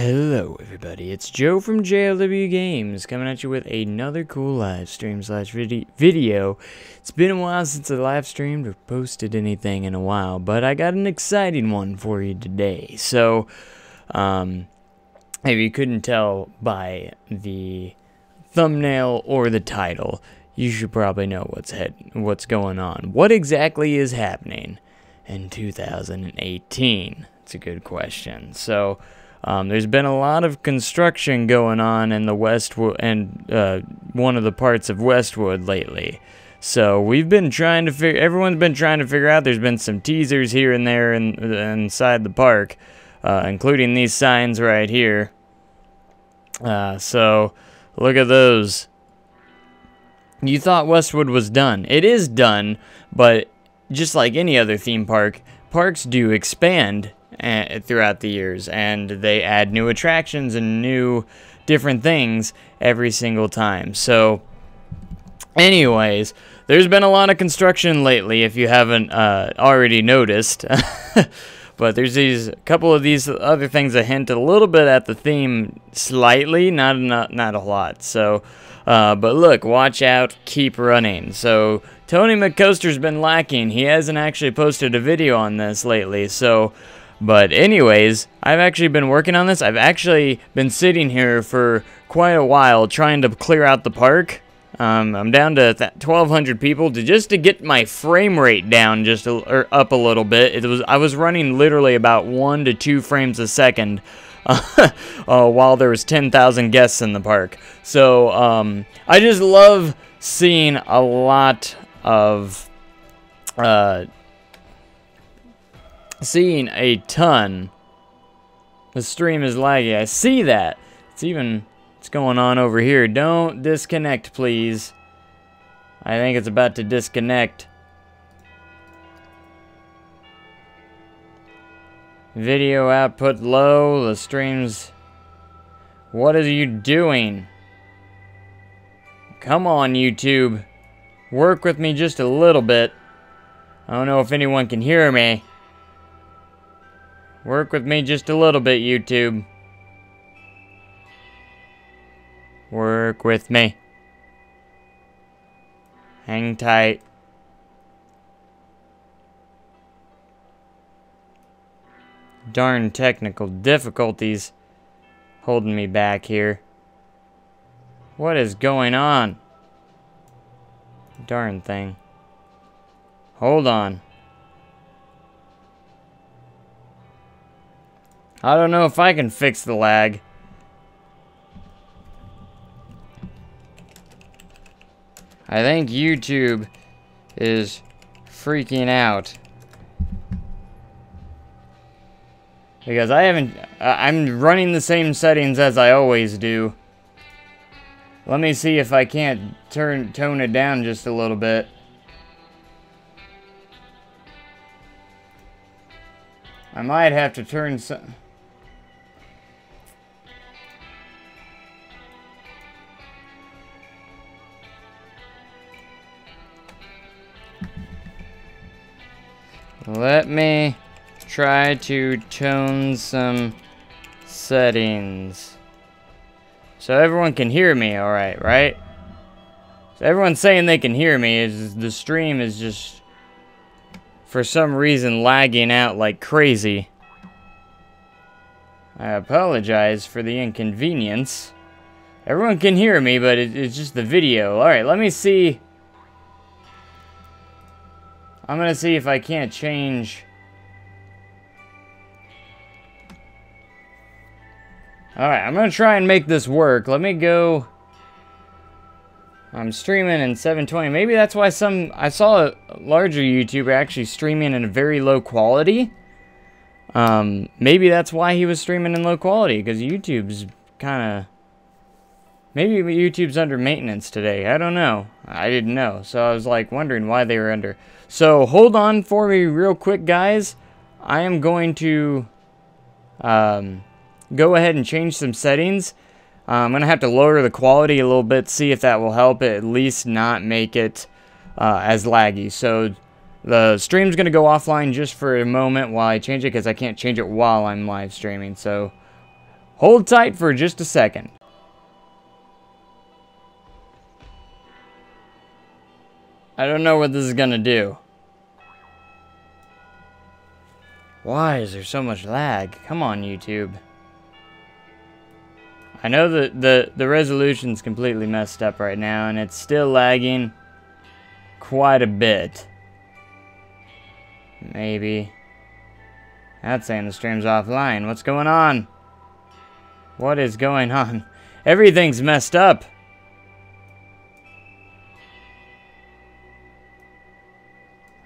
Hello everybody, it's Joe from JLW Games coming at you with another cool live stream slash video. It's been a while since I live streamed or posted anything in a while, but I got an exciting one for you today. So, if you couldn't tell by the thumbnail or the title, you should probably know what's going on. What exactly is happening in 2018? It's a good question. So, there's been a lot of construction going on in the Westwood and one of the parts of Westwood lately. So we've been trying to everyone's been trying to figure out. There's been some teasers here and there inside the park, including these signs right here. So look at those. You thought Westwood was done. It is done, but just like any other theme park, parks do expand throughout the years, and they add new attractions and new different things every single time. So anyways, there's been a lot of construction lately, if you haven't already noticed. But there's a couple of these other things that hint a little bit at the theme slightly, not a lot. So but look, watch out, keep running. So Tony McCoaster's been lacking. He hasn't actually posted a video on this lately. So but anyways, I've actually been working on this. I've actually been sitting here for quite a while trying to clear out the park. I'm down to 1,200 people to get my frame rate down or up a little bit. I was running literally about 1 to 2 frames a second while there was 10,000 guests in the park. So I just love seeing a lot of seeing a ton. The stream is laggy. I see that. It's going on over here. Don't disconnect, please. I think it's about to disconnect. Video output low. The stream's... What are you doing? Come on, YouTube. Work with me just a little bit. I don't know if anyone can hear me. Work with me just a little bit, YouTube. Work with me. Hang tight. Darn technical difficulties holding me back here. What is going on? Darn thing. Hold on. I don't know if I can fix the lag. I think YouTube is freaking out. Because I'm running the same settings as I always do. Let me see if I can't tone it down just a little bit. I might have to turn some... Let me try to tone some settings. So everyone can hear me alright, right? So everyone's saying they can hear me. The stream is just, for some reason, lagging out like crazy. I apologize for the inconvenience. Everyone can hear me, but it's just the video. Alright, let me see... I'm gonna see if I can't change. Alright, I'm gonna try and make this work. Let me go. I'm streaming in 720. Maybe that's why I saw a larger YouTuber actually streaming in a very low quality. Maybe that's why he was streaming in low quality, because YouTube's kind of... Maybe YouTube's under maintenance today. I don't know. I didn't know. So I was like wondering why they were under. So hold on for me real quick, guys. I am going to go ahead and change some settings. I'm going to have to lower the quality a little bit, see if that will help it, at least not make it as laggy. So the stream's going to go offline just for a moment while I change it, because I can't change it while I'm live streaming. So Hold tight for just a second. I don't know what this is gonna do. Why is there so much lag? Come on, YouTube. I know that the resolution's completely messed up right now, and it's still lagging quite a bit. Maybe. That's saying the stream's offline. What's going on? What is going on? Everything's messed up.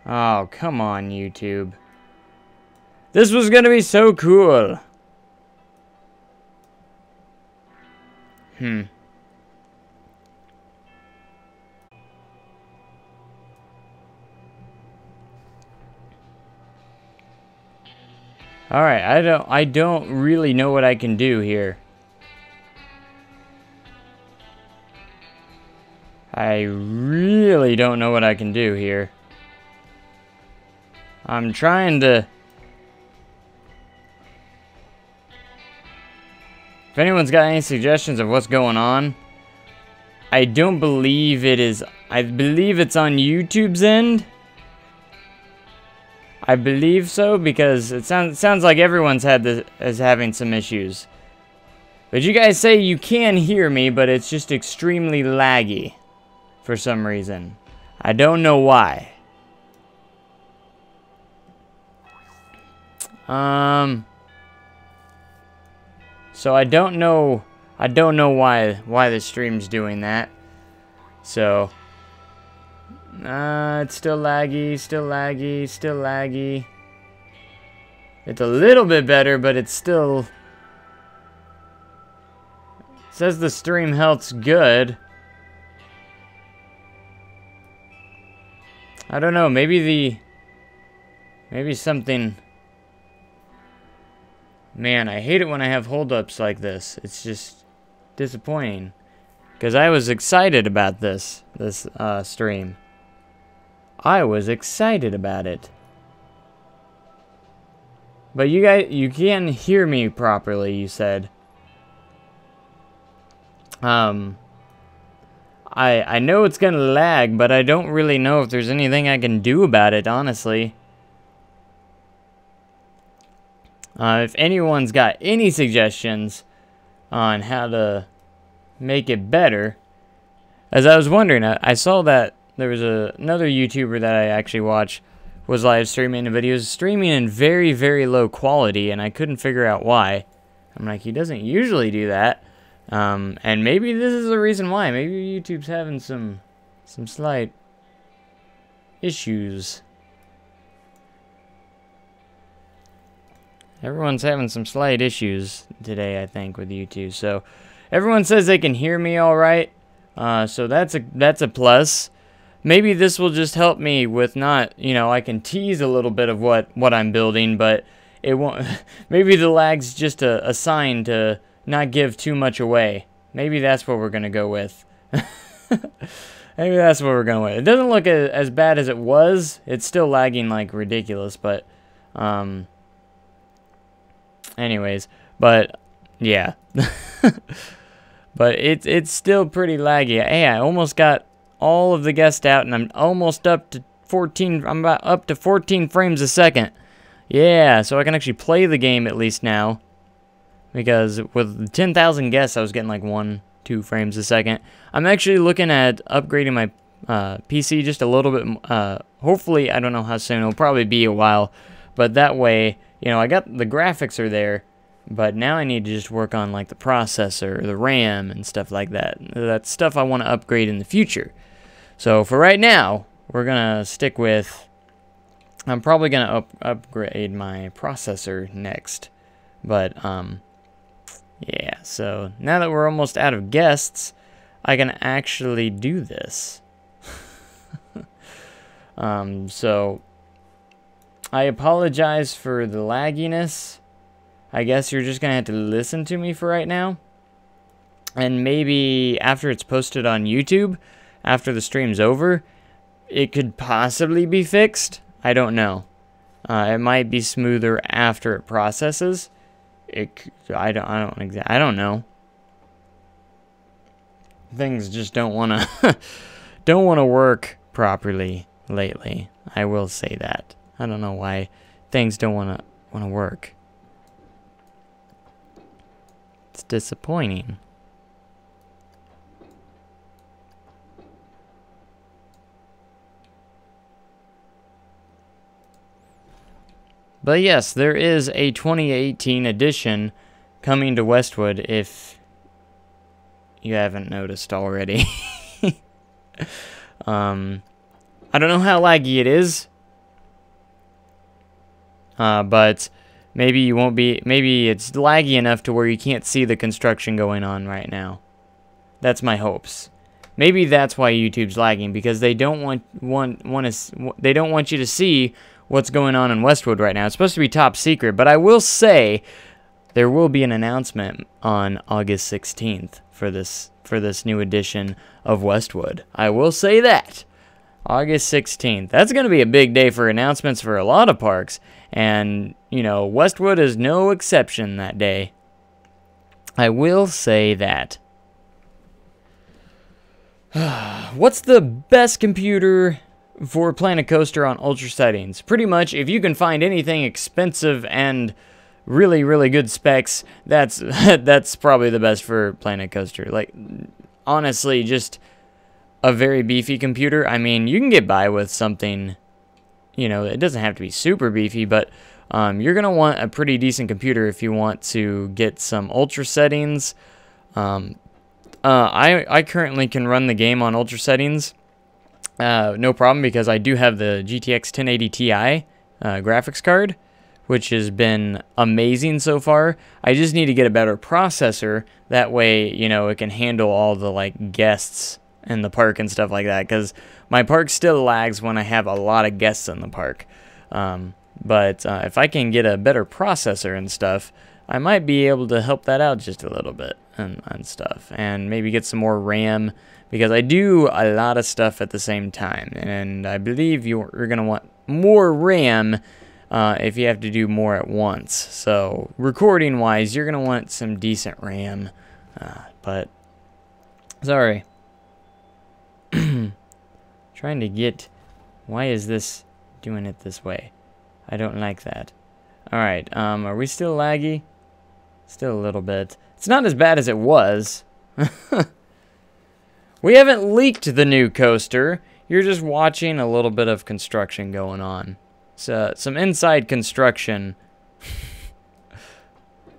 Oh, come on, YouTube. This was gonna be so cool. Alright, I don't really know what I can do here. I really don't know what I can do here. I'm trying to... If anyone's got any suggestions of what's going on, I don't believe it is... I believe it's on YouTube's end. I believe so, because it sounds like everyone's is having some issues. But you guys say you can hear me, but it's just extremely laggy for some reason. I don't know why. So I don't know why the stream's doing that. So it's still laggy, still laggy, still laggy. It's a little bit better, but it's still... It says the stream health's good. I don't know, maybe something... Man, I hate it when I have holdups like this. It's just disappointing. Because I was excited about this stream. I was excited about it. But you guys, you can hear me properly, you said. I know it's gonna lag, but I don't really know if there's anything I can do about it, honestly. If anyone's got any suggestions on how to make it better. As I was wondering, I saw that there was another YouTuber that I actually watch was live streaming, but he was streaming in very, very low quality, and I couldn't figure out why. I'm like, he doesn't usually do that. And maybe this is the reason why. Maybe YouTube's having some slight issues. Everyone's having some slight issues today, I think, with YouTube. So everyone says they can hear me all right. So that's a plus. Maybe this will just help me with not, you know, I can tease a little bit of what I'm building, but it won't. Maybe the lag's just a sign to not give too much away. Maybe that's what we're gonna go with. Maybe that's what we're going with. It doesn't look as bad as it was. It's still lagging like ridiculous, but anyways, but yeah. But it's still pretty laggy. Hey, I almost got all of the guests out, and I'm almost up to 14. I'm about up to 14 frames a second. Yeah, so I can actually play the game at least now. Because with 10,000 guests, I was getting like 1-2 frames a second. I'm actually looking at upgrading my PC just a little bit. Hopefully, I don't know how soon. It'll probably be a while. But that way, you know, I got the graphics are there. But now I need to just work on like the processor, the RAM, and stuff like that. That's stuff I want to upgrade in the future. So for right now, we're going to stick with... I'm probably going to upgrade my processor next. But, yeah, so now that we're almost out of guests, I can actually do this. So, I apologize for the lagginess. I guess you're just going to have to listen to me for right now. And maybe after it's posted on YouTube, after the stream's over, it could possibly be fixed. I don't know. It might be smoother after it processes. I don't know. Things just don't want to don't want to work properly lately. I will say that. I don't know why things don't want to work. It's disappointing. But yes, there is a 2018 edition coming to Westwood, if you haven't noticed already. I don't know how laggy it is, but maybe you won't be. Maybe it's laggy enough to where you can't see the construction going on right now. That's my hopes. Maybe that's why YouTube's lagging, because they don't they don't want you to see what's going on in Westwood right now. It's supposed to be top secret, but I will say there will be an announcement on August 16th for this new edition of Westwood. I will say that. August 16th. That's going to be a big day for announcements for a lot of parks, and you know, Westwood is no exception that day. I will say that. What's the best computer for Planet Coaster on ultra settings? Pretty much, if you can find anything expensive and really, really good specs, that's probably the best for Planet Coaster. Like, honestly, just a very beefy computer. I mean, you can get by with something, you know, it doesn't have to be super beefy, but you're going to want a pretty decent computer if you want to get some ultra settings. I currently can run the game on ultra settings. No problem, because I do have the GTX 1080 Ti graphics card, which has been amazing so far. I just need to get a better processor. That way, you know, it can handle all the like guests in the park and stuff like that, because my park still lags when I have a lot of guests in the park. But if I can get a better processor and stuff, I might be able to help that out just a little bit and stuff, and maybe get some more RAM, because I do a lot of stuff at the same time, and I believe you're going to want more RAM if you have to do more at once. So recording wise, you're going to want some decent RAM, but sorry. Trying to get, why is this doing it this way? I don't like that. Alright, are we still laggy? Still a little bit. It's not as bad as it was. We haven't leaked the new coaster. You're just watching a little bit of construction going on. So, some inside construction.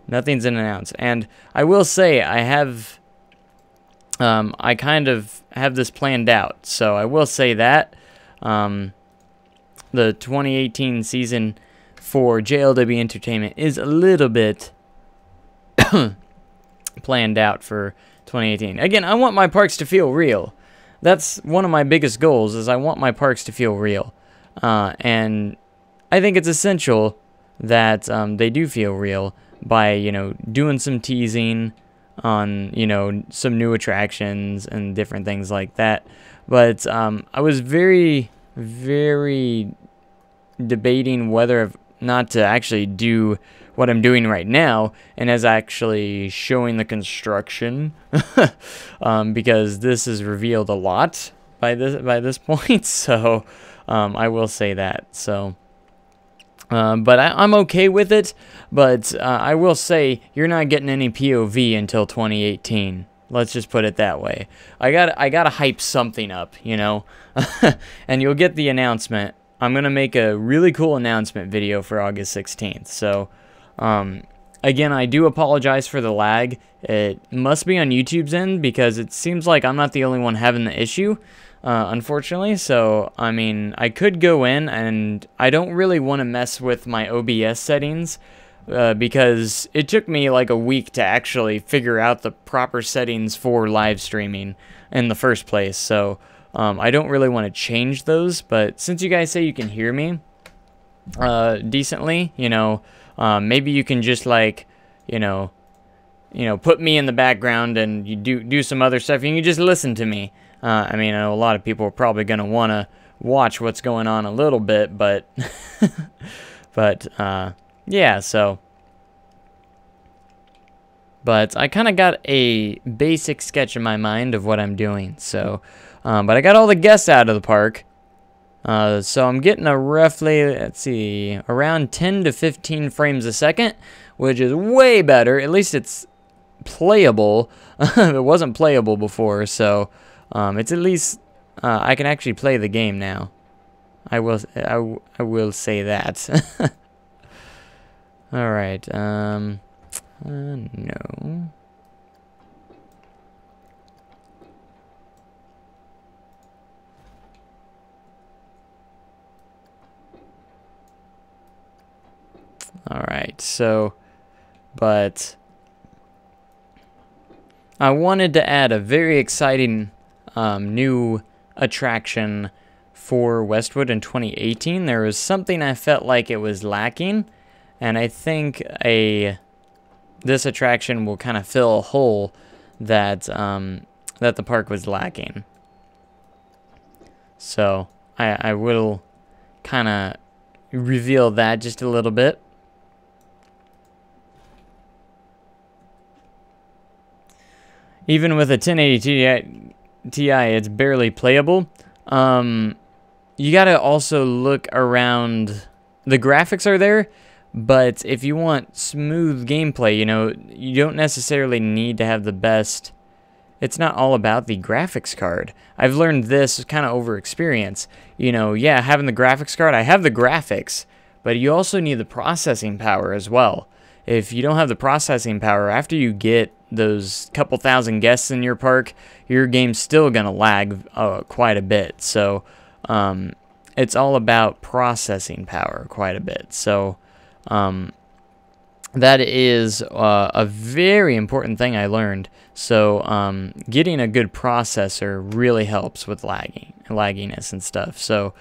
Nothing's announced. And I will say, I kind of have this planned out. So I will say that. The 2018 season for JLW Entertainment is a little bit planned out for 2018. Again, I want my parks to feel real. That's one of my biggest goals, is I want my parks to feel real. And I think it's essential that they do feel real by, you know, doing some teasing on, you know, some new attractions and different things like that. But I was very, very debating whether not to actually do what I'm doing right now, and as actually showing the construction, because this is revealed a lot by this point. So I will say that. So, but I'm okay with it. But I will say you're not getting any POV until 2018. Let's just put it that way. I gotta hype something up, you know, and you'll get the announcement. I'm gonna make a really cool announcement video for August 16th. So. Again, I do apologize for the lag. It must be on YouTube's end, because it seems like I'm not the only one having the issue, unfortunately. So, I mean, I could go in, and I don't really want to mess with my OBS settings, because it took me like a week to actually figure out the proper settings for live streaming in the first place. So, I don't really want to change those, but since you guys say you can hear me decently, you know, maybe you can just like, you know, put me in the background and you do some other stuff. You can just listen to me. I mean, I know a lot of people are probably going to want to watch what's going on a little bit, but, but, yeah, so, But I kind of got a basic sketch in my mind of what I'm doing. So, but I got all the guests out of the park. So I'm getting a roughly, let's see, around 10 to 15 frames a second, which is way better. At least it's playable. It wasn't playable before, so it's at least I can actually play the game now. I will say that. All right. No. All right. So, but I wanted to add a very exciting new attraction for Westwood in 2018. There was something I felt like it was lacking, and I think this attraction will kind of fill a hole that that the park was lacking. So I will kind of reveal that just a little bit. Even with a 1080 Ti, it's barely playable. You gotta also look around. The graphics are there, but if you want smooth gameplay, you know, you don't necessarily need to have the best. It's not all about the graphics card. I've learned this kind of over experience. You know, yeah, having the graphics card, I have the graphics, but you also need the processing power as well. If you don't have the processing power, after you get those couple thousand guests in your park, your game's still going to lag quite a bit. So it's all about processing power quite a bit. So that is a very important thing I learned. So getting a good processor really helps with lagginess and stuff. So,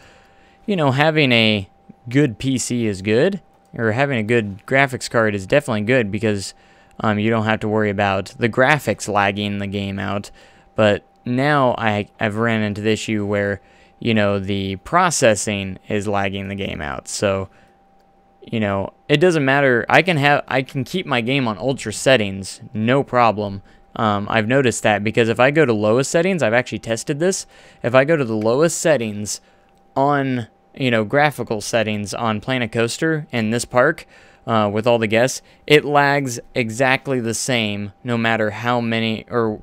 you know, having a good PC is good, or having a good graphics card is definitely good, because you don't have to worry about the graphics lagging the game out. But now I've ran into the issue where, you know, the processing is lagging the game out. So, you know, it doesn't matter. I can keep my game on ultra settings, no problem. I've noticed that, because if I go to lowest settings, I've actually tested this. If I go to the lowest settings on, you know, graphical settings on Planet Coaster in this park, with all the guests, it lags exactly the same no matter how many or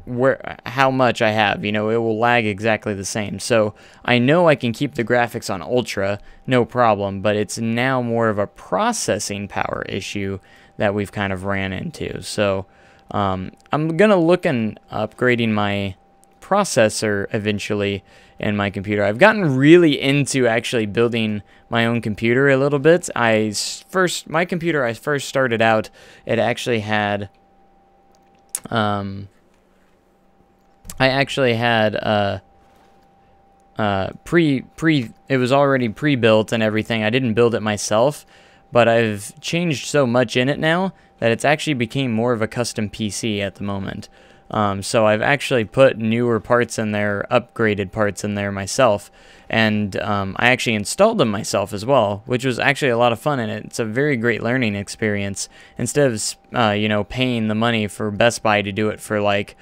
how much I have. You know, it will lag exactly the same. So I know I can keep the graphics on ultra, no problem, but it's now more of a processing power issue that we've kind of ran into. So I'm gonna look in upgrading my processor eventually in my computer. I've gotten really into actually building my own computer a little bit. My computer I first started out, it actually had it was already pre-built and everything. I didn't build it myself, but I've changed so much in it now that it's actually became more of a custom PC at the moment. So I've actually put newer parts in there, upgraded parts in there myself, and I actually installed them myself as well, which was actually a lot of fun, and it's a very great learning experience. Instead of you know, paying the money for Best Buy to do it for like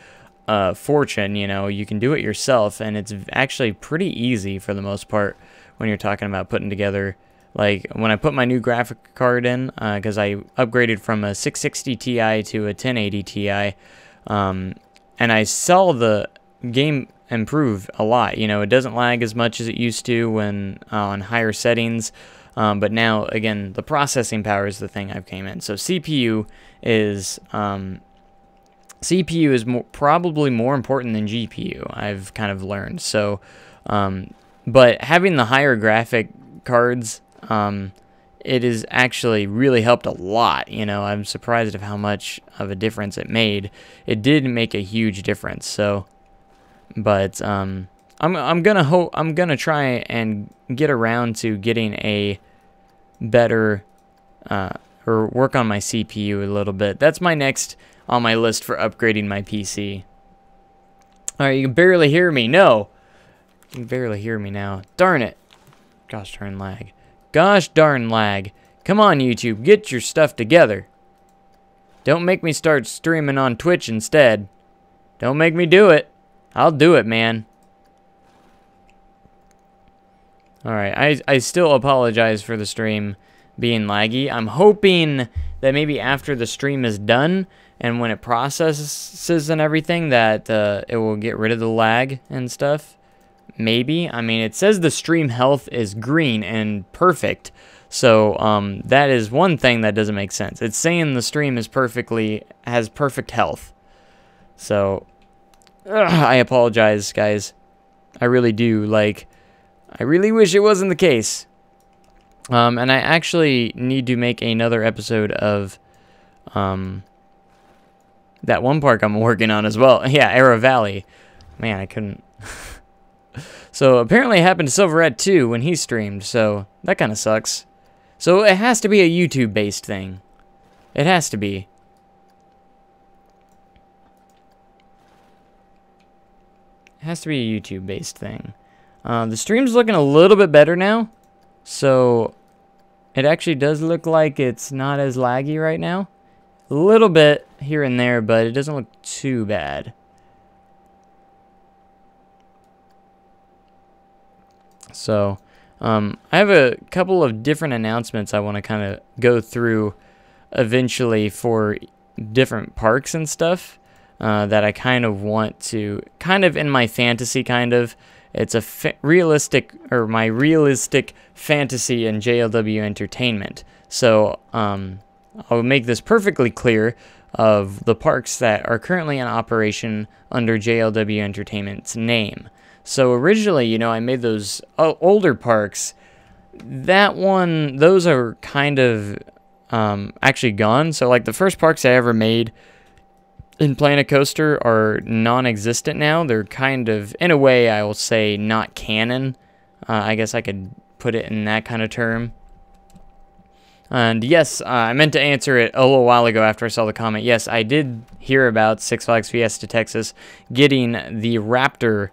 a fortune, you know, you can do it yourself, and it's actually pretty easy for the most part when you're talking about putting together. Like when I put my new graphic card in, because I upgraded from a 660 Ti to a 1080 Ti. And I saw the game improve a lot. You know, it doesn't lag as much as it used to when on higher settings. But now, again, the processing power is the thing I've came in. So CPU is probably more important than GPU, I've kind of learned. So, but having the higher graphic cards, it has actually really helped a lot. You know, I'm surprised of how much of a difference it made. It did make a huge difference. So, but I'm gonna try and get around to getting a better or work on my CPU a little bit. That's my next on my list for upgrading my PC. All right, you can barely hear me. No, you can barely hear me now. Darn it! Gosh darn lag. Gosh darn lag. Come on, YouTube, get your stuff together. Don't make me start streaming on Twitch instead. Don't make me do it. I'll do it, man. Alright, I still apologize for the stream being laggy. I'm hoping that maybe after the stream is done and when it processes and everything that it will get rid of the lag and stuff. Maybe. I mean, it says the stream health is green and perfect. So that is one thing that doesn't make sense. It's saying the stream is has perfect health. So I apologize, guys. I really do. Like, I really wish it wasn't the case. And I actually need to make another episode of that one park I'm working on as well. Yeah, Arrow Valley. Man, I couldn't. So apparently it happened to Silverette too when he streamed. So that kind of sucks. So it has to be a YouTube-based thing. It has to be. It has to be a YouTube-based thing. The stream's looking a little bit better now. So it actually does look like it's not as laggy right now. A little bit here and there, but it doesn't look too bad. So I have a couple of different announcements I want to kind of go through eventually for different parks and stuff that I kind of want to, kind of in my fantasy kind of. It's a my realistic fantasy in JLW Entertainment. So I'll make this perfectly clear of the parks that are currently in operation under JLW Entertainment's name. So originally, you know, I made those older parks. Those are kind of actually gone. So like the first parks I ever made in Planet Coaster are non-existent now. They're kind of, in a way, I will say, not canon. I guess I could put it in that kind of term. And yes, I meant to answer it a little while ago after I saw the comment. Yes, I did hear about Six Flags Fiesta Texas getting the Raptor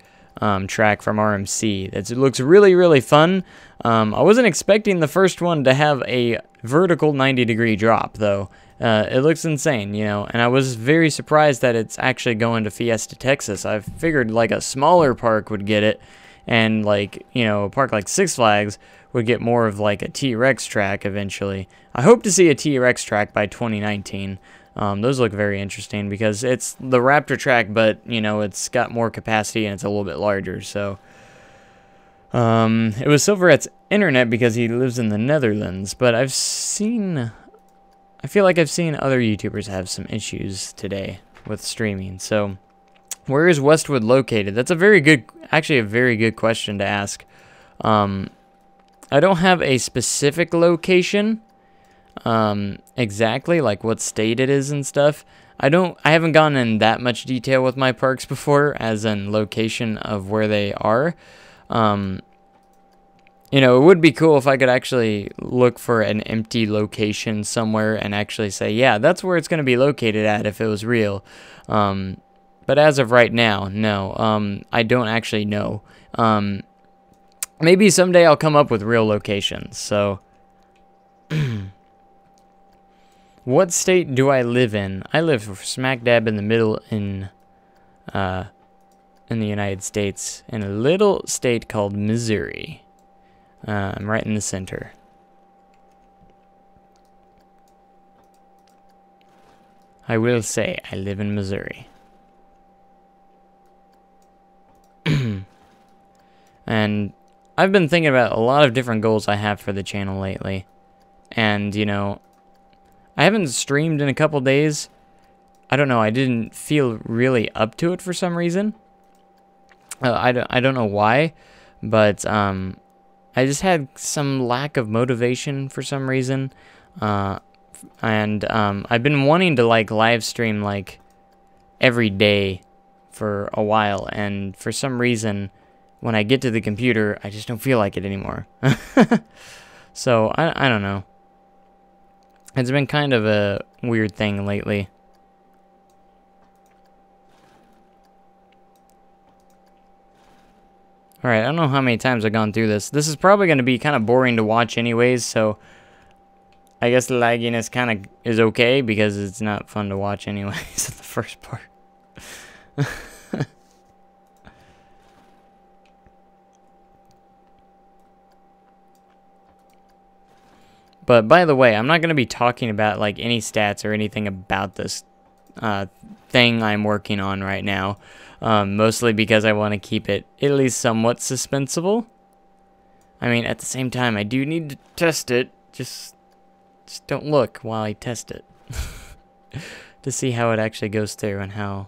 track from RMC. It looks really, really fun. I wasn't expecting the first one to have a vertical 90-degree drop, though. It looks insane, you know, and I was very surprised that it's actually going to Fiesta Texas. I figured like a smaller park would get it, and like, you know, a park like Six Flags would get more of like a T-Rex track eventually. I hope to see a T-Rex track by 2019. Those look very interesting because it's the Raptor track, but, you know, it's got more capacity and it's a little bit larger, so. It was Silverette's internet because he lives in the Netherlands, but I feel like I've seen other YouTubers have some issues today with streaming. So, where is Westwood located? That's actually a very good question to ask. I don't have a specific location, exactly, like what state it is and stuff. I haven't gone in that much detail with my parks before, as in location of where they are. You know, it would be cool if I could actually look for an empty location somewhere and actually say, yeah, that's where it's going to be located at if it was real. But as of right now, no. I don't actually know. Maybe someday I'll come up with real locations. So, what state do I live in? I live smack dab in the middle in the United States, in a little state called Missouri. I'm right in the center. I will say I live in Missouri. And I've been thinking about a lot of different goals I have for the channel lately. And, you know, I haven't streamed in a couple days. I don't know, I didn't feel really up to it for some reason. I don't know why, but I just had some lack of motivation for some reason. And I've been wanting to like live stream like every day for a while, and for some reason when I get to the computer I just don't feel like it anymore. So I don't know. It's been kind of a weird thing lately. Alright, I don't know how many times I've gone through this. This is probably going to be kind of boring to watch anyways, so I guess the lagginess kind of is okay because it's not fun to watch anyways in the first part. But by the way, I'm not going to be talking about like any stats or anything about this thing I'm working on right now. Mostly because I want to keep it at least somewhat suspenseful. I mean, at the same time, I do need to test it. Just don't look while I test it. To see how it actually goes through and how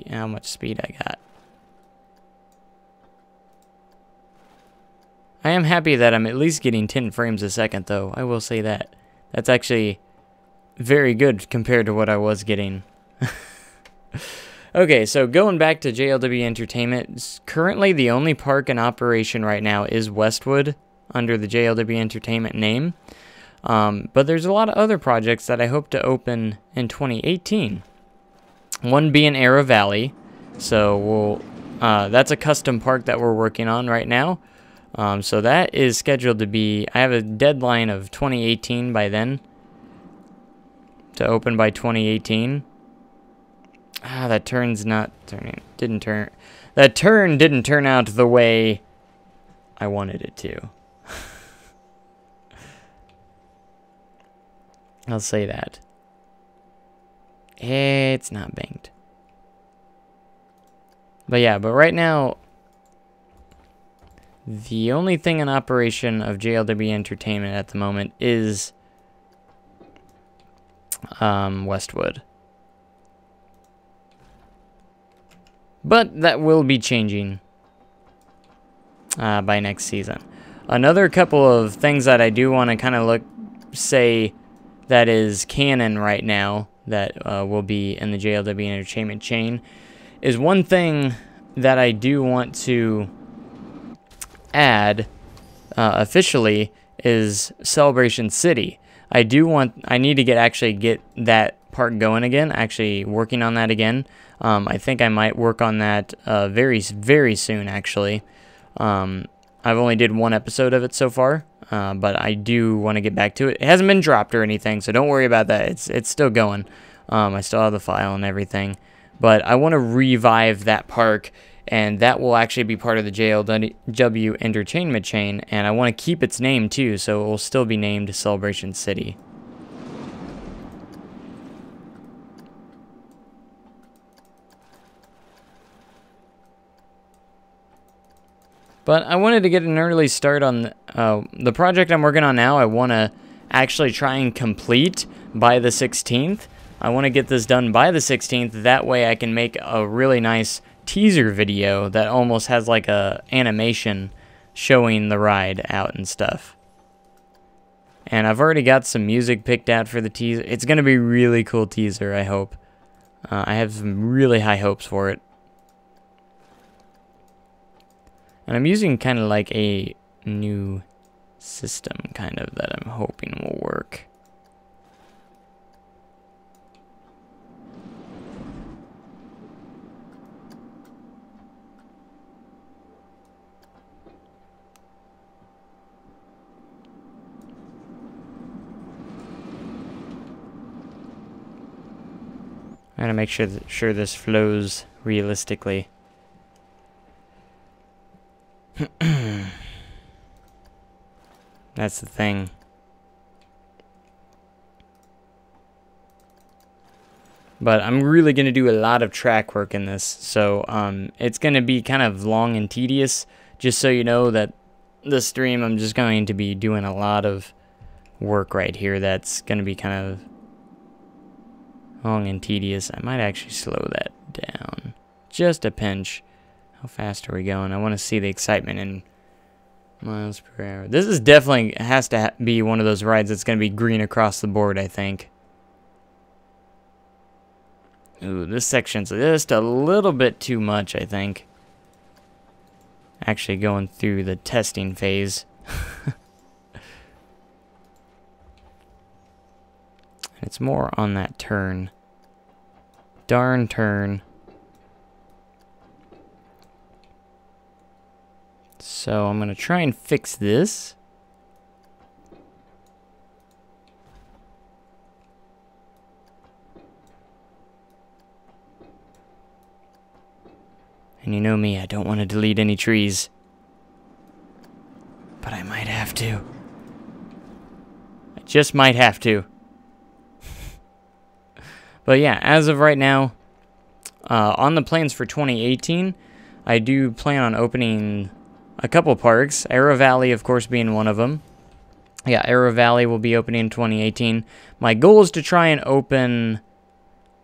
much speed I got. I am happy that I'm at least getting 10 frames a second, though. I will say that. That's actually very good compared to what I was getting. Okay, so going back to JLW Entertainment, currently the only park in operation right now is Westwood under the JLW Entertainment name. But there's a lot of other projects that I hope to open in 2018. One being Arrow Valley. So that's a custom park that we're working on right now. So that is scheduled to be, I have a deadline of 2018 by then. To open by 2018. That turn's not turning. That turn didn't turn out the way I wanted it to. I'll say that. It's not banked. But yeah, but right now, the only thing in operation of JLW Entertainment at the moment is Westwood. But that will be changing by next season. Another couple of things that I do want to kind of say that is canon right now that will be in the JLW Entertainment chain is one thing that I do want to add officially is Celebration City. I need to actually get that part going again, actually working on that again. I think I might work on that very, very soon, actually. I've only did one episode of it so far, but I do want to get back to it. It hasn't been dropped or anything, so don't worry about that. It's still going. I still have the file and everything. But I want to revive that park, and that will actually be part of the JLW Entertainment chain, and I want to keep its name, too, so it will still be named Celebration City. But I wanted to get an early start on the project I'm working on now. I want to actually try and complete by the 16th. I want to get this done by the 16th. That way I can make a really nice teaser video that almost has like a animation showing the ride out and stuff. And I've already got some music picked out for the teaser. It's going to be a really cool teaser, I hope. I have some really high hopes for it. And I'm using kind of like a new system kind of that I'm hoping will work. I'm gonna make sure this flows realistically. That's the thing. But I'm really going to do a lot of track work in this, so it's going to be kind of long and tedious, just so you know that this stream I'm just going to be doing a lot of work right here that's going to be kind of long and tedious. I might actually slow that down just a pinch. How fast are we going? I want to see the excitement in miles per hour. This is definitely has to be one of those rides that's going to be green across the board, I think. Ooh, this section's just a little bit too much, I think. Actually going through the testing phase. It's more on that turn. Darn turn. So I'm going to try and fix this. And you know me, I don't want to delete any trees. But I might have to. I just might have to. But yeah, as of right now, on the plans for 2018, I do plan on opening a couple parks. Arrow Valley, of course, being one of them. Yeah, Arrow Valley will be opening in 2018. My goal is to try and open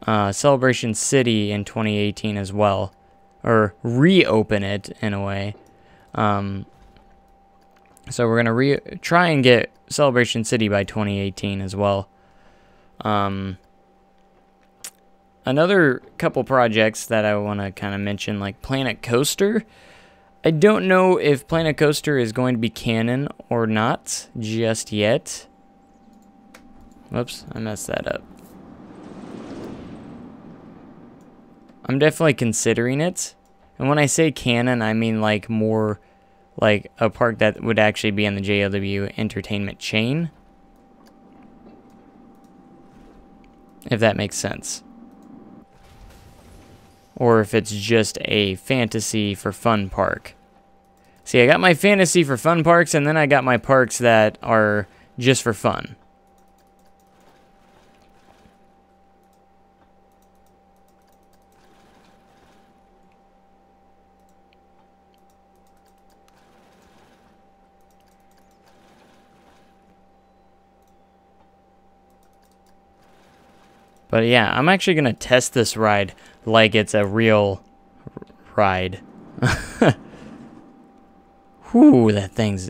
Celebration City in 2018 as well. Or reopen it, in a way. So we're going to try and get Celebration City by 2018 as well. Another couple projects that I want to kind of mention, like Planet Coaster. I don't know if Planet Coaster is going to be canon or not just yet. Whoops, I messed that up. I'm definitely considering it. And when I say canon, I mean like more like a park that would actually be in the JW Entertainment chain. If that makes sense. Or if it's just a fantasy for fun park. See, I got my fantasy for fun parks, and then I got my parks that are just for fun. But yeah, I'm actually going to test this ride like it's a real ride. Whew, that thing's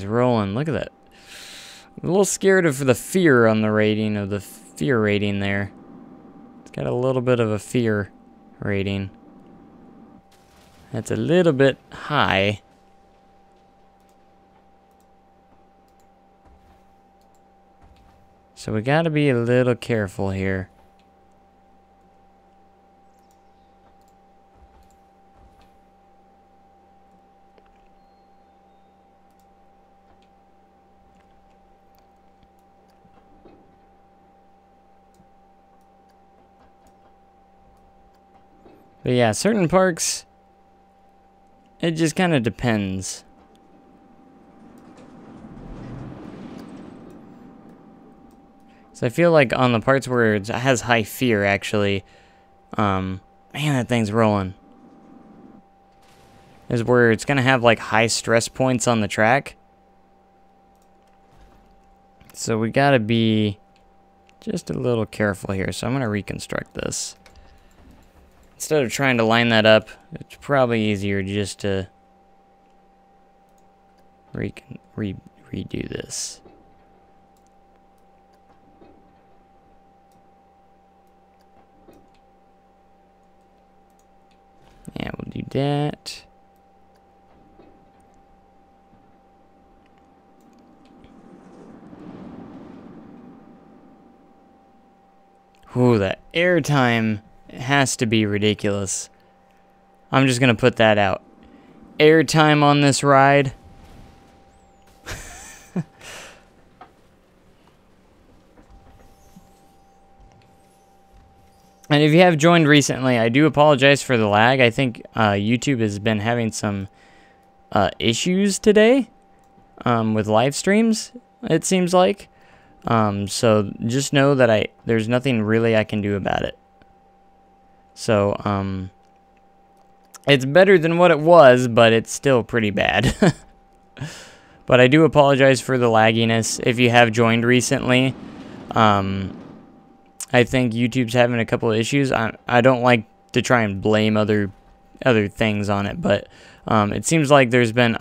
rolling. Look at that. I'm a little scared of the fear on the rating, of the fear rating there. It's got a little bit of a fear rating. That's a little bit high. So we gotta be a little careful here. But yeah, certain parks, it just kind of depends. So I feel like on the parts where it has high fear, actually, man, that thing's rolling. Is where it's gonna have like high stress points on the track. So we gotta be just a little careful here. So I'm gonna reconstruct this. Instead of trying to line that up, it's probably easier just to redo this. Yeah, we'll do that. Ooh, that airtime has to be ridiculous. I'm just gonna put that out. Airtime on this ride. And if you have joined recently, I do apologize for the lag. I think YouTube has been having some issues today with live streams, it seems like. So just know that there's nothing really I can do about it. So it's better than what it was, but it's still pretty bad. But I do apologize for the lagginess. If you have joined recently, I think YouTube's having a couple of issues. I don't like to try and blame other things on it, but it seems like there's been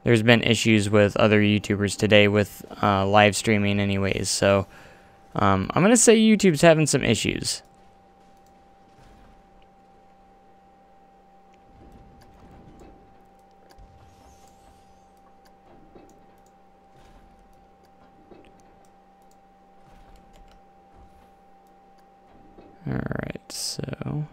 issues with other YouTubers today with live streaming anyways. So I'm gonna say YouTube's having some issues. Alright, so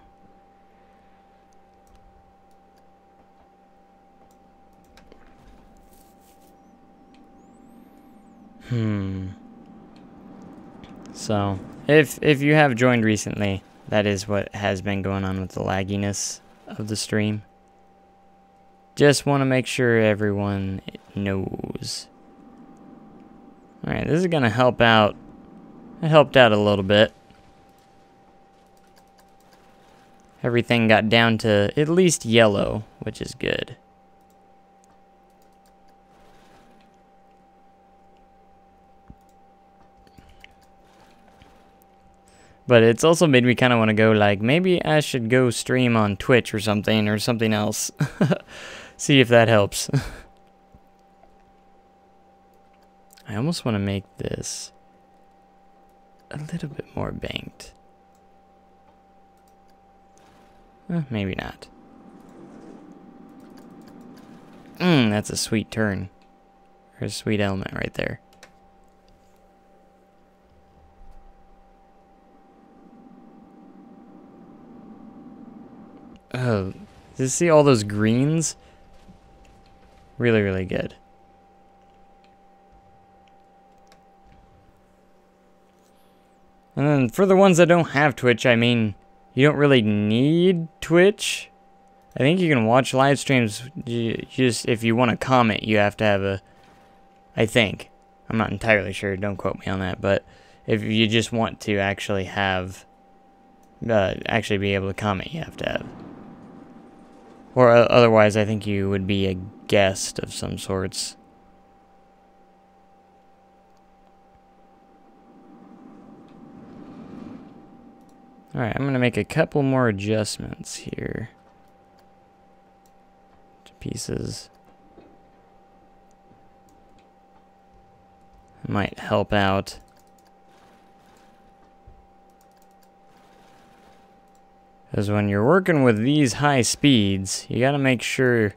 so if you have joined recently, That is what has been going on with the lagginess of the stream. Just want to make sure everyone knows. Alright, this is going to help out. It helped out a little bit. Everything got down to at least yellow, which is good. But it's also made me kind of want to go like, maybe I should go stream on Twitch or something else. See if that helps. I almost want to make this a little bit more banked. Maybe not. That's a sweet turn. Or a sweet element right there. Oh, did you see all those greens? Really, really good. And then for the ones that don't have Twitch, I mean, you don't really need Twitch. I think you can watch live streams. Just if you want to comment, you have to have a. I think. I'm not entirely sure. Don't quote me on that. But if you just want to actually have, actually be able to comment, you have to have. Or otherwise, I think you would be a guest of some sorts. Alright, I'm going to make a couple more adjustments here. To pieces. Might help out. Because when you're working with these high speeds, you got to make sure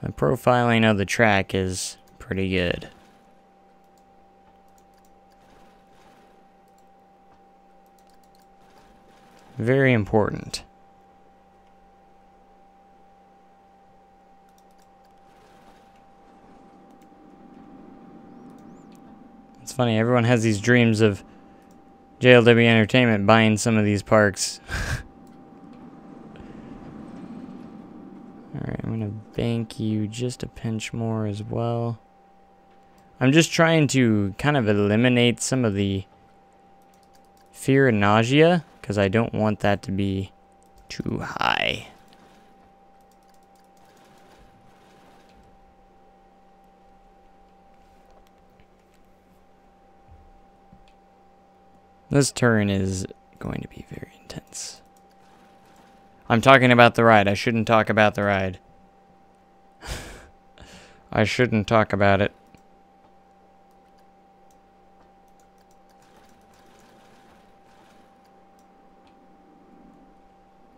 the profiling of the track is pretty good. Very important. It's funny, everyone has these dreams of JLW Entertainment buying some of these parks. Alright, I'm going to bank you just a pinch more as well. I'm just trying to kind of eliminate some of the fear and nausea, because I don't want that to be too high. This turn is going to be very intense. I'm talking about the ride. I shouldn't talk about the ride. I shouldn't talk about it.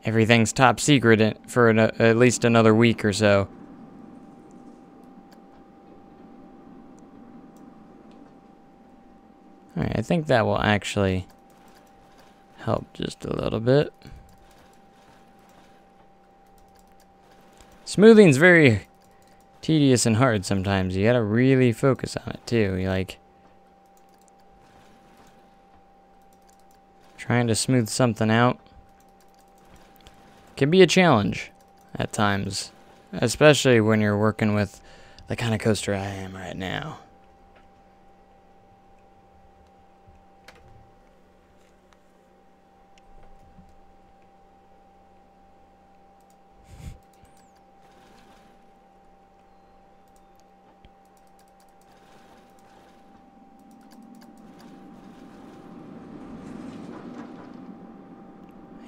Everything's top secret for at least another week or so. Alright, I think that will actually help just a little bit. Smoothing's very tedious and hard sometimes. You gotta really focus on it too. You're like trying to smooth something out can be a challenge at times, especially when you're working with the kind of coaster I am right now.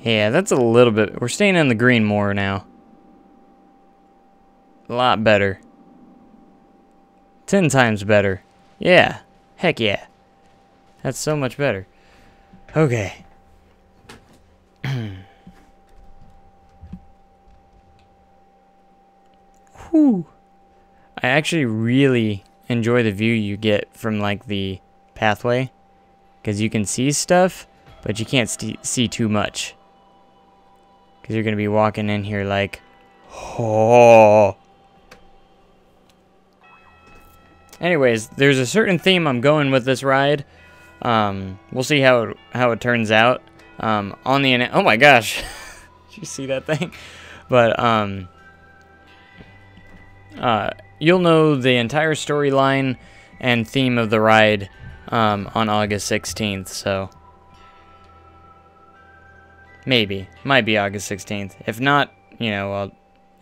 Yeah, that's a little bit. We're staying in the green more now. A lot better. 10 times better. Yeah. Heck yeah. That's so much better. Okay. Whew. I actually really enjoy the view you get from like the pathway. Because you can see stuff, but you can't see too much. Because you're going to be walking in here like, oh. Anyways, there's a certain theme I'm going with this ride. We'll see how it turns out. on the oh my gosh, did you see that thing? But you'll know the entire storyline and theme of the ride on August 16th. So maybe might be August 16th. If not, you know,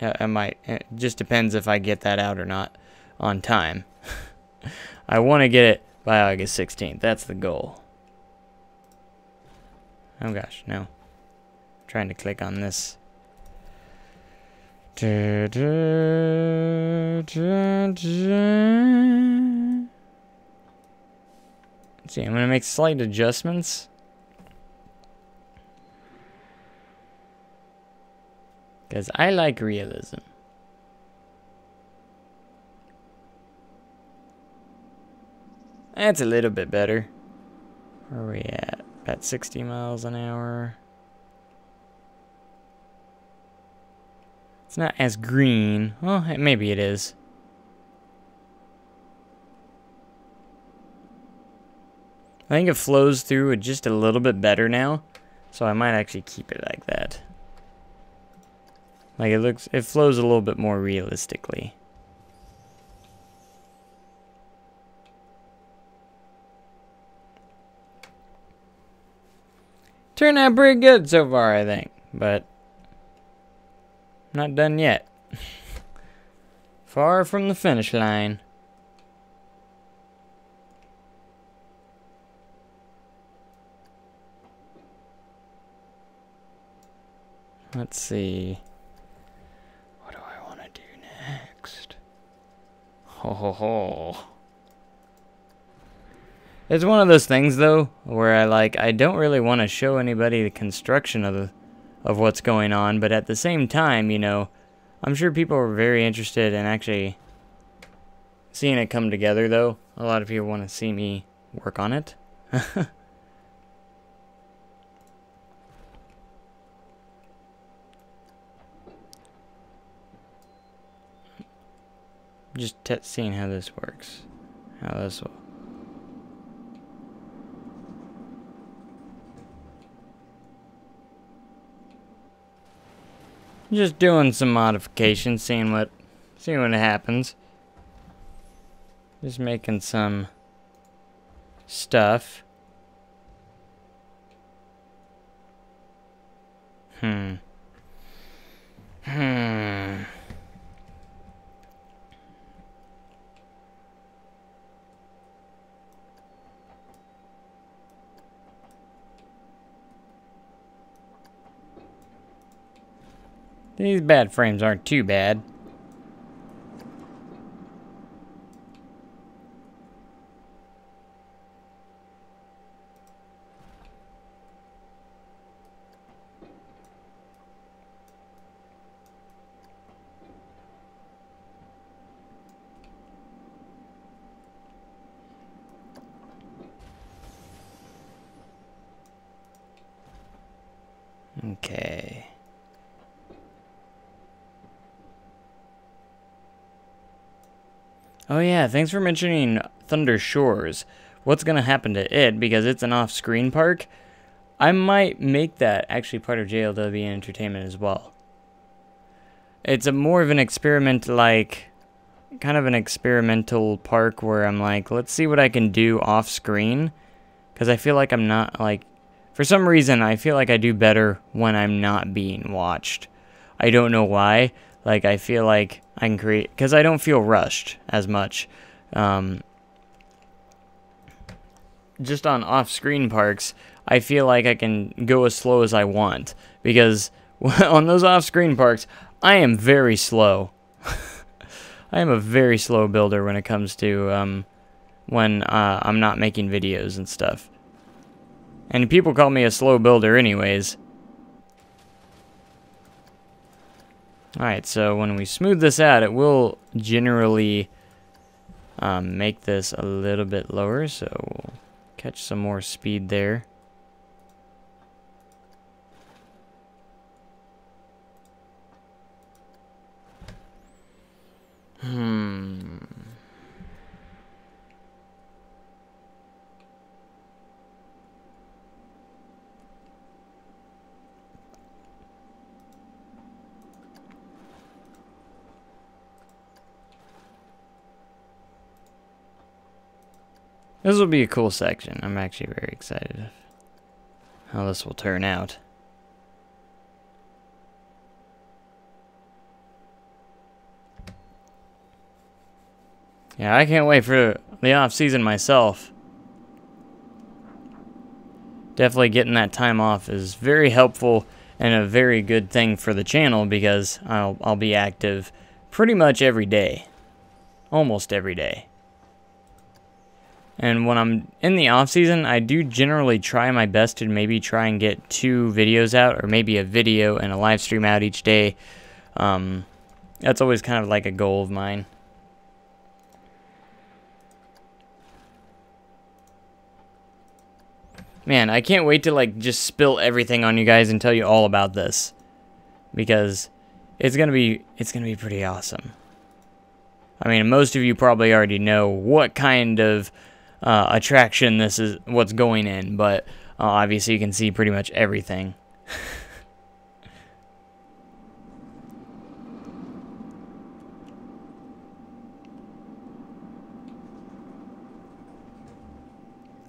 I might. It just depends if I get that out or not on time. I want to get it by August 16th. That's the goal. Oh gosh, no. I'm trying to click on this. Let's see, I'm going to make slight adjustments. Because I like realism. That's a little bit better. Where are we at? About 60 miles an hour. It's not as green. Well, maybe it is. I think it flows through it just a little bit better now. So I might actually keep it like that. Like it flows a little bit more realistically. Turned out pretty good so far, I think, but not done yet. Far from the finish line. Let's see. What do I want to do next? Ho ho ho. It's one of those things though where I don't really want to show anybody the construction of what's going on, but at the same time, you know, I'm sure people are very interested in actually seeing it come together though. A lot of people want to see me work on it. Just seeing how this works. How this will. Just doing some modifications, seeing what happens. Just making some stuff. These bad frames aren't too bad. Okay. Oh yeah, thanks for mentioning Thunder Shores. What's gonna happen to it, because it's an off-screen park? I might make that actually part of JLW Entertainment as well. It's a more of an experiment, like, kind of an experimental park where I'm like, let's see what I can do off-screen. Because I feel like I'm not, like, for some reason, I feel like I do better when I'm not being watched. I don't know why. Like, I feel like I can create, because I don't feel rushed as much. Just on off-screen parks, I feel like I can go as slow as I want. Because on those off-screen parks, I am very slow. I am a very slow builder when it comes to when I'm not making videos and stuff. And people call me a slow builder anyways. Alright, so when we smooth this out, it will generally make this a little bit lower, so we'll catch some more speed there. This will be a cool section. I'm actually very excited how this will turn out. Yeah, I can't wait for the off season myself. Definitely getting that time off is very helpful and a very good thing for the channel because I'll be active pretty much every day. Almost every day. And when I'm in the off season, I do generally try my best to maybe try and get 2 videos out, or maybe a video and a live stream out each day. That's always kind of like a goal of mine. Man, I can't wait to like just spill everything on you guys and tell you all about this, because it's gonna be pretty awesome. I mean, most of you probably already know what kind of attraction this is, what's going in, but obviously you can see pretty much everything.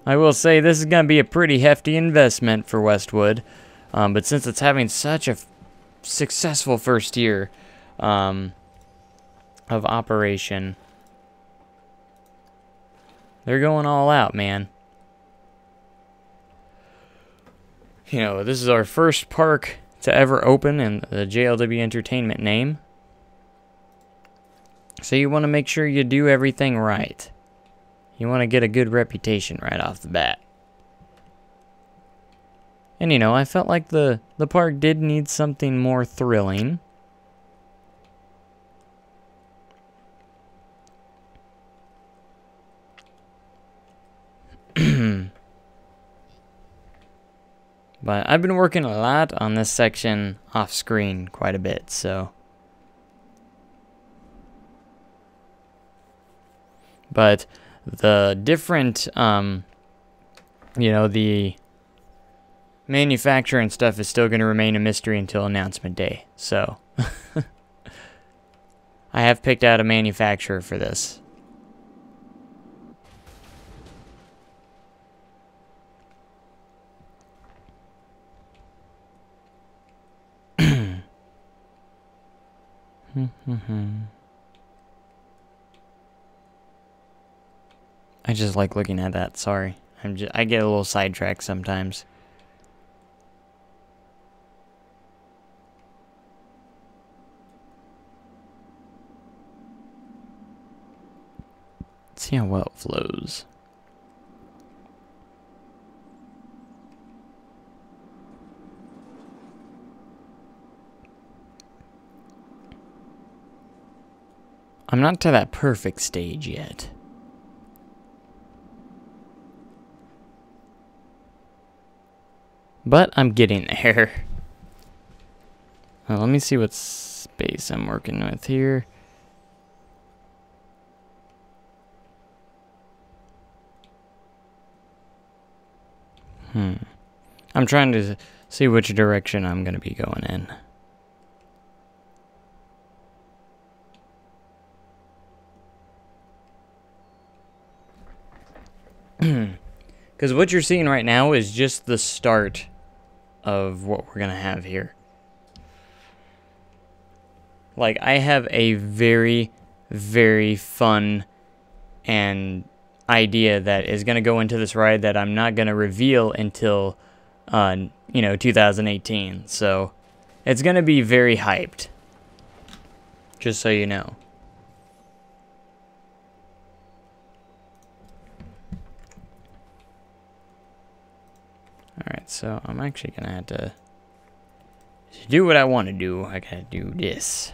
I will say this is going to be a pretty hefty investment for Westwood, but since it's having such a successful first year of operation, they're going all out, man. You know, this is our first park to ever open in the JLW Entertainment name, so you want to make sure you do everything right. You want to get a good reputation right off the bat. And you know, I felt like the park did need something more thrilling. But I've been working a lot on this section off screen quite a bit, so. But the different, you know, the manufacturer and stuff is still going to remain a mystery until announcement day. So, I have picked out a manufacturer for this. I just like looking at that, sorry. I get a little sidetracked sometimes. Let's see how well it flows. I'm not to that perfect stage yet. But I'm getting there. Well, let me see what space I'm working with here. I'm trying to see which direction I'm going to be going in. Because what you're seeing right now is just the start of what we're going to have here. Like, I have a very, very fun and idea that is going to go into this ride that I'm not going to reveal until, you know, 2018. So, it's going to be very hyped. Just so you know. Alright, so I'm actually going to have to do what I want to do. I got to do this.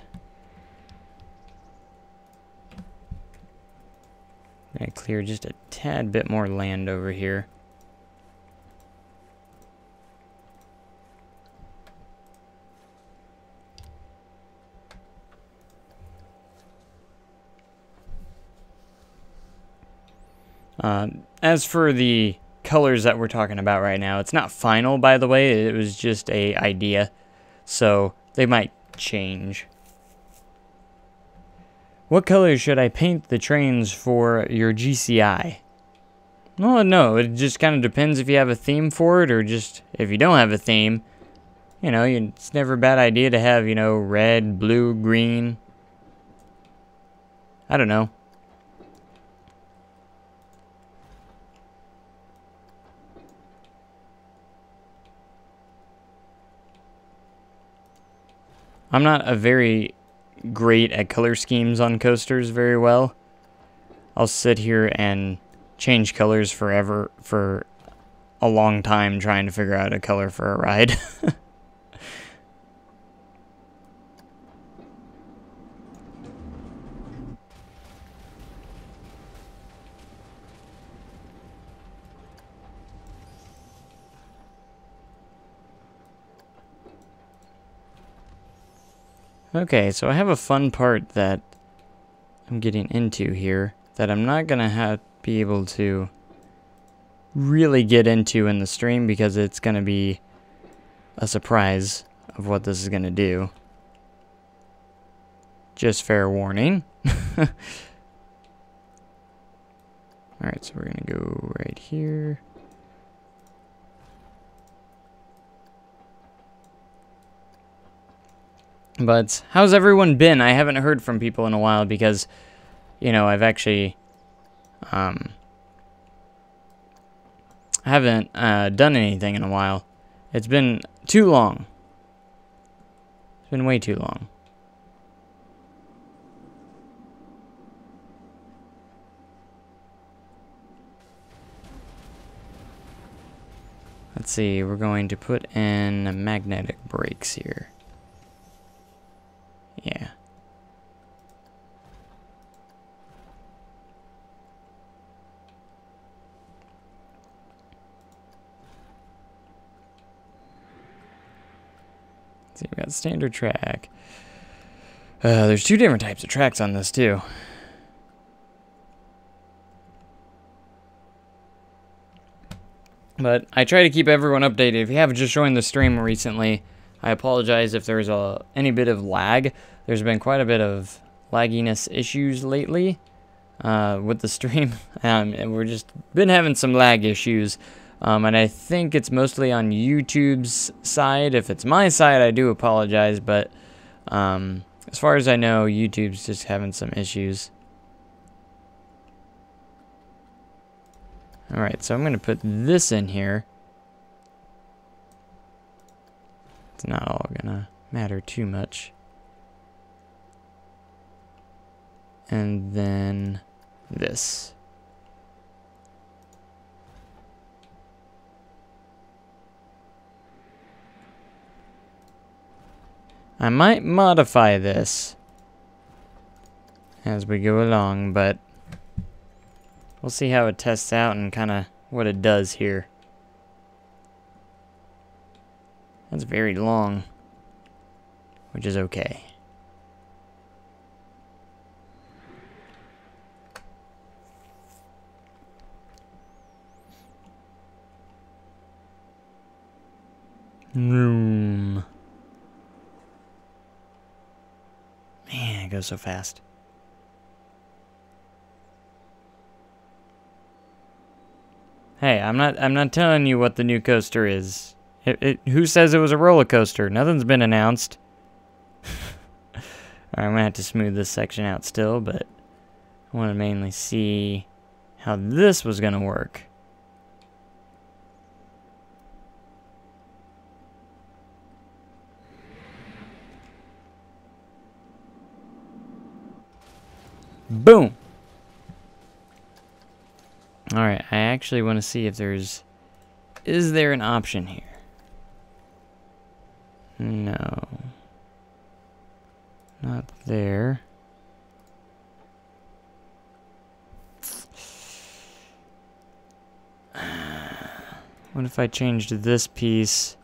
I'm going to clear just a tad bit more land over here. As for the colors that we're talking about right now, it's not final, by the way. It was just a idea, so they might change. What colors should I paint the trains for your GCI? Well, no, it just kind of depends if you have a theme for it or just if you don't have a theme. You know, it's never a bad idea to have, you know, red, blue, green. I don't know. I'm not a very great at color schemes on coasters very well. I'll sit here and change colors forever for a long time trying to figure out a color for a ride. Okay, so I have a fun part that I'm getting into here that I'm not gonna be able to really get into in the stream because it's gonna be a surprise of what this is gonna do. Just fair warning. Alright, so we're gonna go right here. But how's everyone been? I haven't heard from people in a while because, you know, I've actually haven't done anything in a while. It's been too long. It's been way too long. Let's see, we're going to put in magnetic brakes here. Yeah. See, we got standard track. There's two different types of tracks on this too. But I try to keep everyone updated. If you have just joined the stream recently, I apologize if there's any bit of lag. There's been quite a bit of lagginess issues lately with the stream. And we're just been having some lag issues. And I think it's mostly on YouTube's side. If it's my side, I do apologize. But as far as I know, YouTube's just having some issues. Alright, so I'm going to put this in here. It's not all gonna matter too much. And then this. I might modify this as we go along, but we'll see how it tests out and kind of what it does here. That's very long, which is okay. Room. Man, it goes so fast. Hey, I'm not telling you what the new coaster is. Who says it was a roller coaster? Nothing's been announced. Alright, I'm gonna have to smooth this section out still, but I want to mainly see how this was gonna work. Boom! Alright, I actually want to see if is there an option here? No. Not there. What if I changed this piece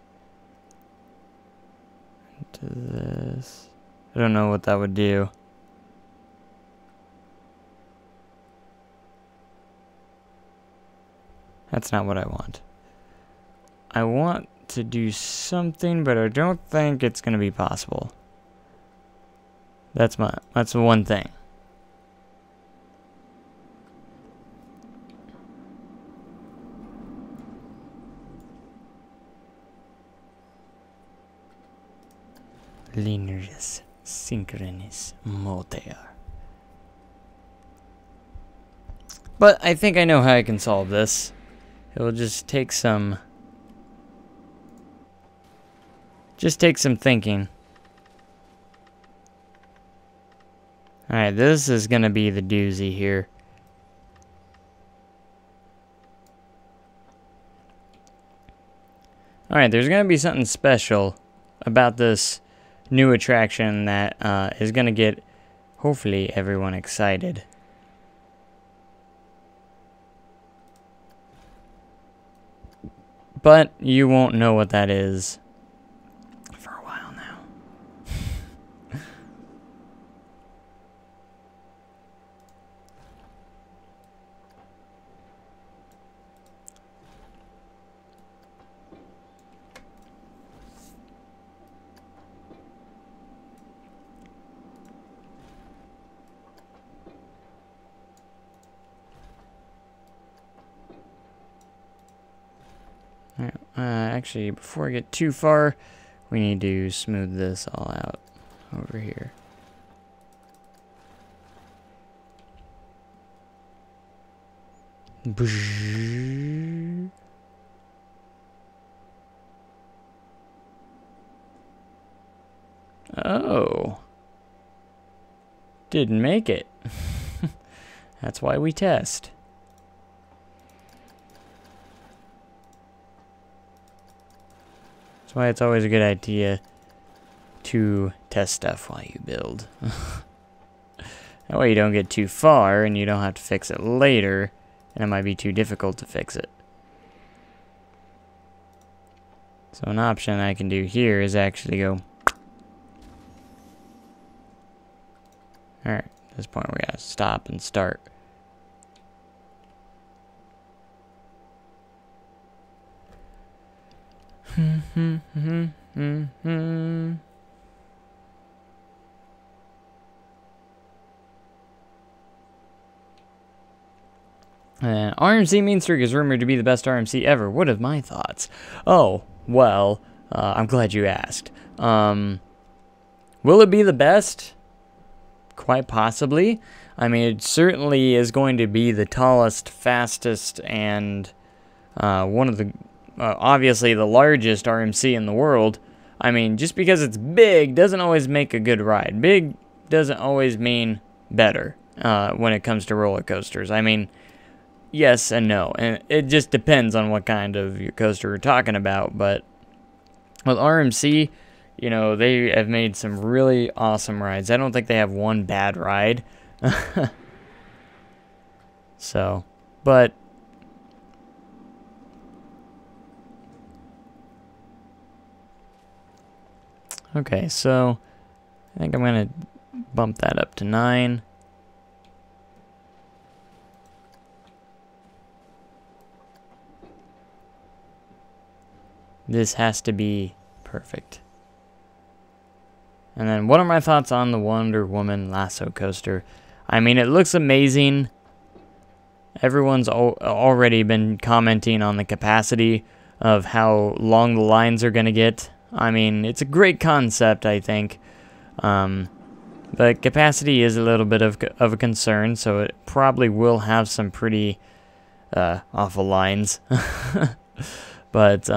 to this? I don't know what that would do. That's not what I want. I want to do something, but I don't think it's going to be possible. That's the one thing. linear synchronous motor. But I think I know how I can solve this. It'll just take some thinking. Alright, this is gonna be the doozy here. Alright, there's gonna be something special about this new attraction that is gonna get, hopefully, everyone excited. But you won't know what that is for a while now. Actually, before I get too far, we need to smooth this all out over here. Oh. Didn't make it. That's why we test. That's why it's always a good idea to test stuff while you build. That way you don't get too far and you don't have to fix it later, and it might be too difficult to fix it. So an option I can do here is actually go... Alright, at this point we gotta stop and start. RMC Mean Streak is rumored to be the best RMC ever. What are my thoughts? Oh, well, I'm glad you asked. Will it be the best? Quite possibly. I mean, it certainly is going to be the tallest, fastest, and one of the, obviously the largest RMC in the world. I mean, just because it's big doesn't always make a good ride. Big doesn't always mean better when it comes to roller coasters. I mean, yes and no, and it just depends on what kind of coaster we're talking about. But with RMC, you know, they have made some really awesome rides. I don't think they have one bad ride. So, but okay, so I think I'm gonna bump that up to 9. This has to be perfect. And then what are my thoughts on the Wonder Woman lasso coaster? I mean, it looks amazing. Everyone's already been commenting on the capacity of how long the lines are going to get. I mean, it's a great concept, I think. But capacity is a little bit of a concern, so it probably will have some pretty awful lines. But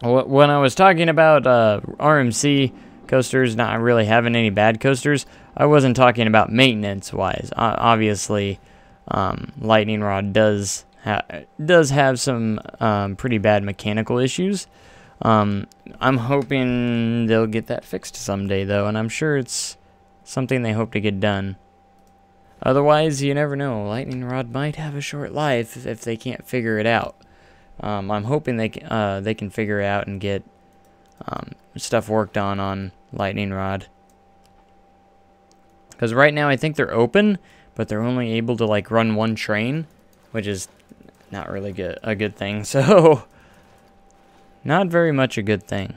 when I was talking about RMC coasters not really having any bad coasters, I wasn't talking about maintenance-wise. Obviously, Lightning Rod does have some pretty bad mechanical issues. I'm hoping they'll get that fixed someday, though, and I'm sure it's something they hope to get done. Otherwise, you never know. Lightning Rod might have a short life if they can't figure it out. I'm hoping they can figure it out and get stuff worked on Lightning Rod. Because right now I think they're open, but they're only able to like run one train, which is not really a good thing. So not very much a good thing.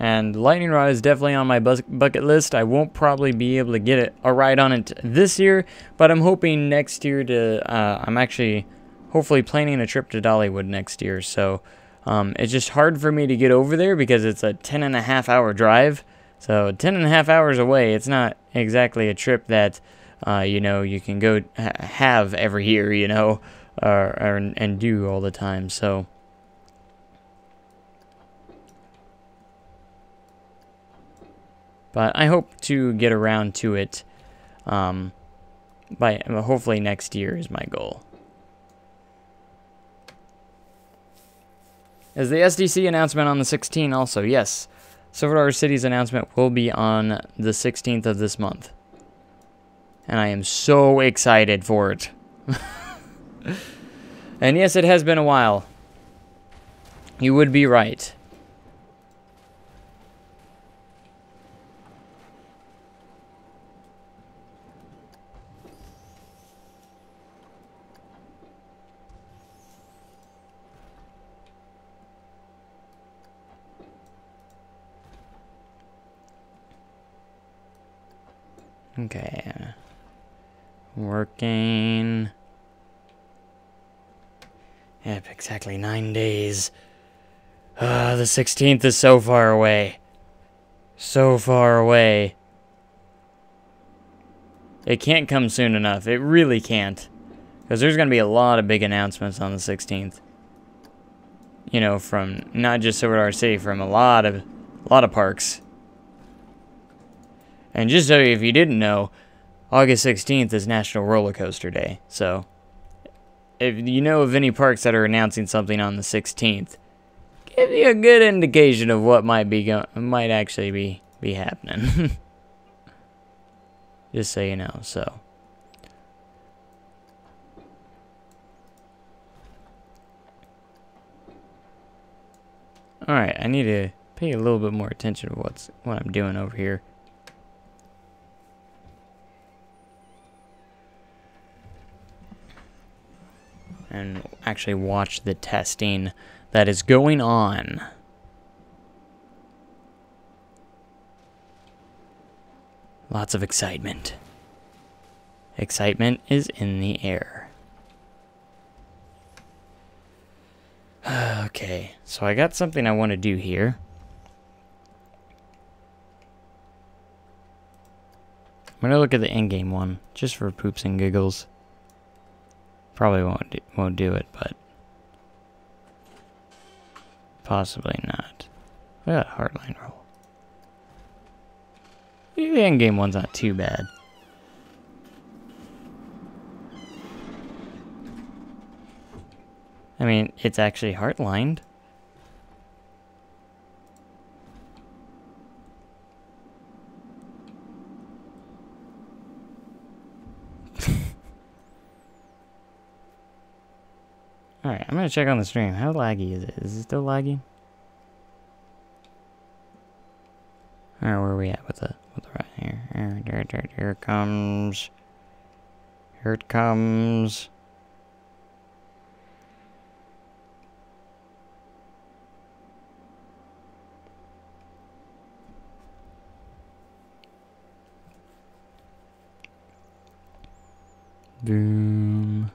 And lightning rod is definitely on my bucket list. I won't probably be able to get a ride on it this year, but I'm hoping next year to, I'm actually hopefully planning a trip to Dollywood next year. So it's just hard for me to get over there because it's a 10.5-hour drive. So 10.5 hours away, it's not exactly a trip that, you know, you can go have every year, you know, and do all the time. So but I hope to get around to it by hopefully next year is my goal. Is the SDC announcement on the 16th also? Yes. Silver Dollar City's announcement will be on the 16th of this month. And I am so excited for it. And yes, it has been a while. You would be right. Okay. Working. Yep, exactly 9 days. The 16th is so far away. So far away. It can't come soon enough. It really can't. Because there's going to be a lot of big announcements on the 16th. You know, from not just Silver Dollar City, from a lot of parks. And just so if you didn't know, August 16th is National Roller Coaster Day. So, if you know of any parks that are announcing something on the 16th, give you a good indication of what might actually be happening. Just so you know. So, all right, I need to pay a little bit more attention to what I'm doing over here. And actually watch the testing that is going on. Lots of excitement. Excitement is in the air. Okay, so I got something I want to do here. I'm going to look at the in-game one, just for poops and giggles. Probably won't do it, but possibly not. Look at that Heartline roll. The end-game one's not too bad. I mean, it's actually heartlined. Alright, I'm gonna check on the stream. How laggy is it? Is it still laggy? Alright, where are we at with the right here? Here it comes. Here it comes. Boom.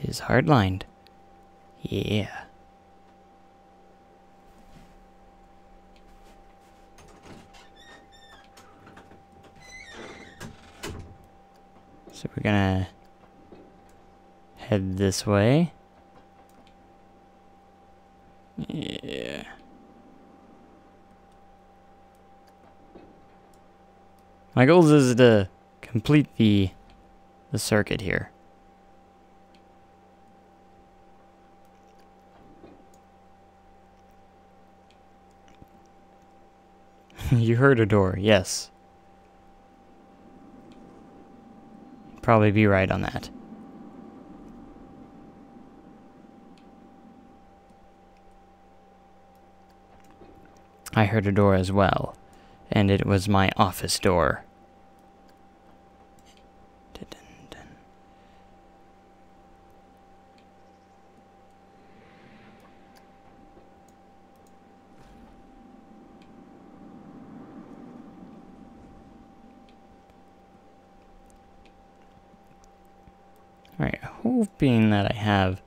It is hardlined. Yeah. So we're gonna head this way. Yeah. My goal is to complete the circuit here. You heard a door, yes. Probably be right on that. I heard a door as well, and it was my office door. Alright, hoping that I have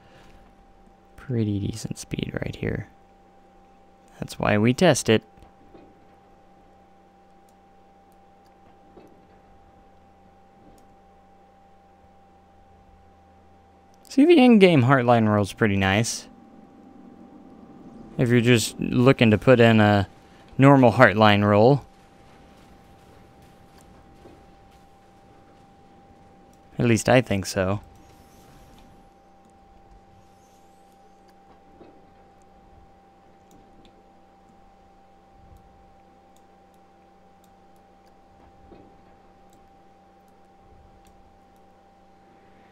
pretty decent speed right here. That's why we test it. See, the in-game Heartline roll is pretty nice. If you're just looking to put in a normal Heartline roll. At least I think so.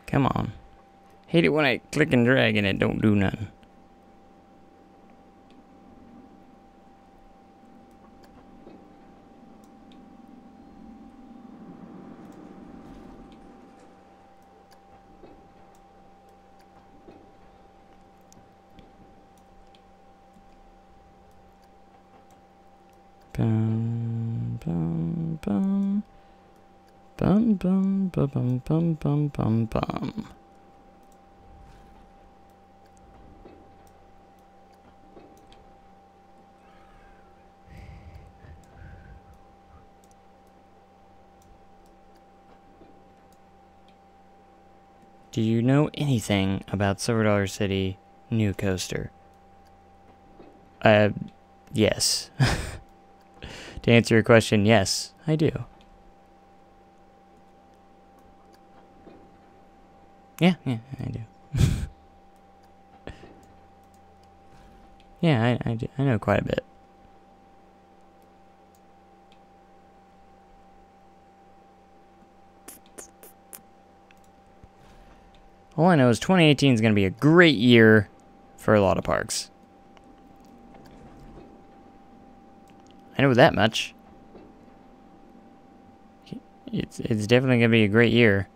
Come on. Hate it when I click and drag and it don't do nothing. Bum, bum, bum. Bum, bum, bum, bum, bum, bum, bum, bum. Do you know anything about Silver Dollar City new coaster? Yes. To answer your question, yes, I do. Yeah, I do. Yeah, I do. I know quite a bit. All I know is 2018 is going to be a great year for a lot of parks. I know that much. It's definitely going to be a great year.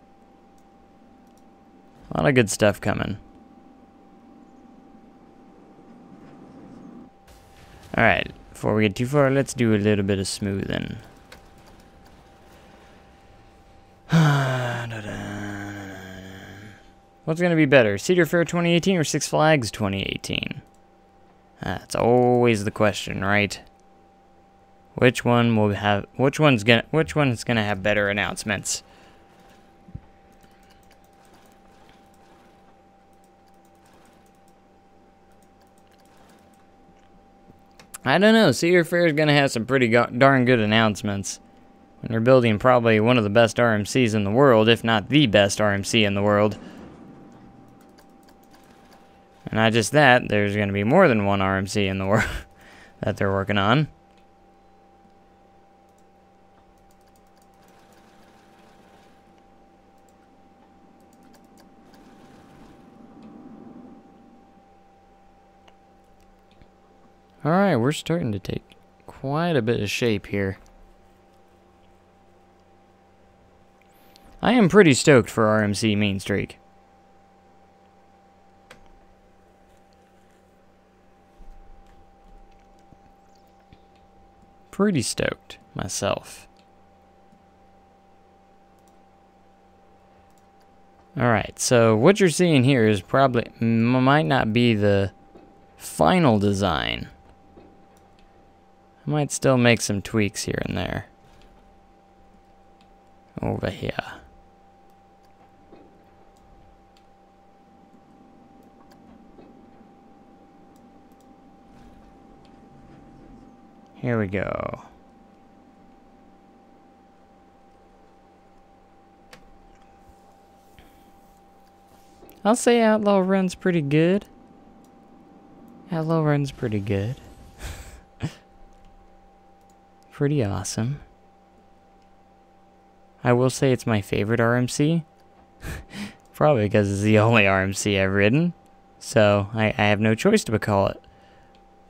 A lot of good stuff coming. Alright, before we get too far, let's do a little bit of smoothing. What's going to be better, Cedar Fair 2018 or Six Flags 2018? That's always the question, right? Which one will have? Which one's gonna have better announcements? I don't know. Cedar Fair is gonna have some pretty darn good announcements. When they're building probably one of the best RMCs in the world, if not the best RMC in the world. And not just that, there's going to be more than one RMC in the world that they're working on. Alright, we're starting to take quite a bit of shape here. I am pretty stoked for RMC Main Streak. Pretty stoked myself. Alright, so what you're seeing here is probably might not be the final design. I might still make some tweaks here and there. Over here. Here we go. I'll say Outlaw Run's pretty good. Outlaw Run's pretty good. Pretty awesome. I will say it's my favorite RMC. Probably because it's the only RMC I've ridden. So I have no choice to call it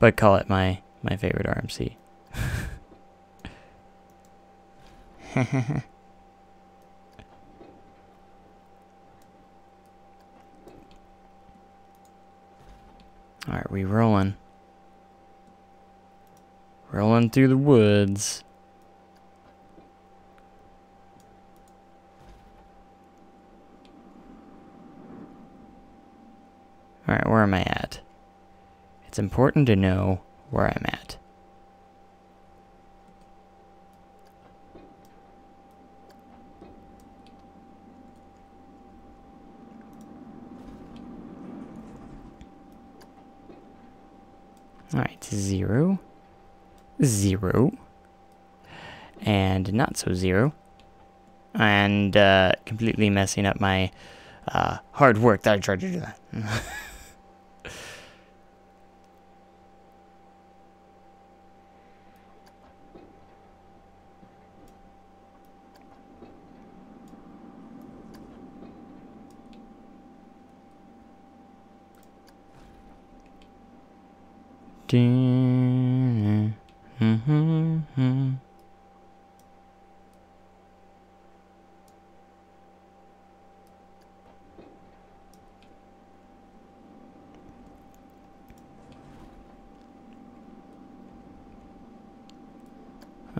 my favorite RMC. Alright, we rolling. Rolling through the woods. Alright, where am I at? It's important to know where I'm at. Alright, 0, 0, and not so 0, and completely messing up my hard work that I tried to do that.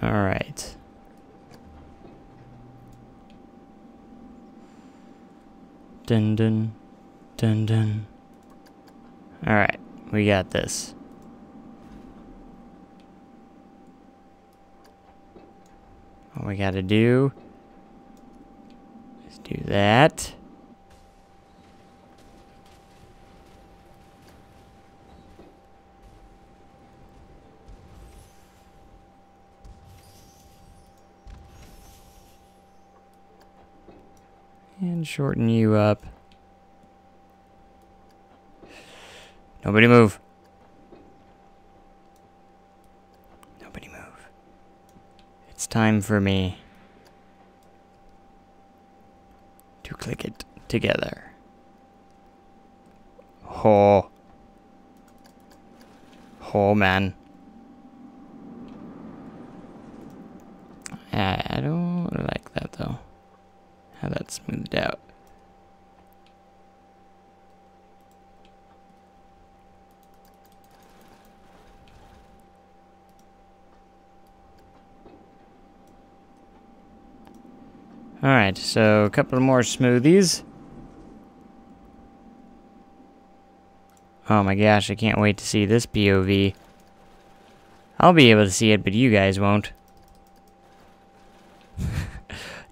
All right. Dun dun dun dun. All right, we got this. All we gotta do is do that. And shorten you up. Nobody move. Nobody move. It's time for me to click it together. Oh. Oh, man. I don't like that, though. How that's smoothed out. Alright, so a couple more smoothies. Oh my gosh, I can't wait to see this POV. I'll be able to see it, but you guys won't.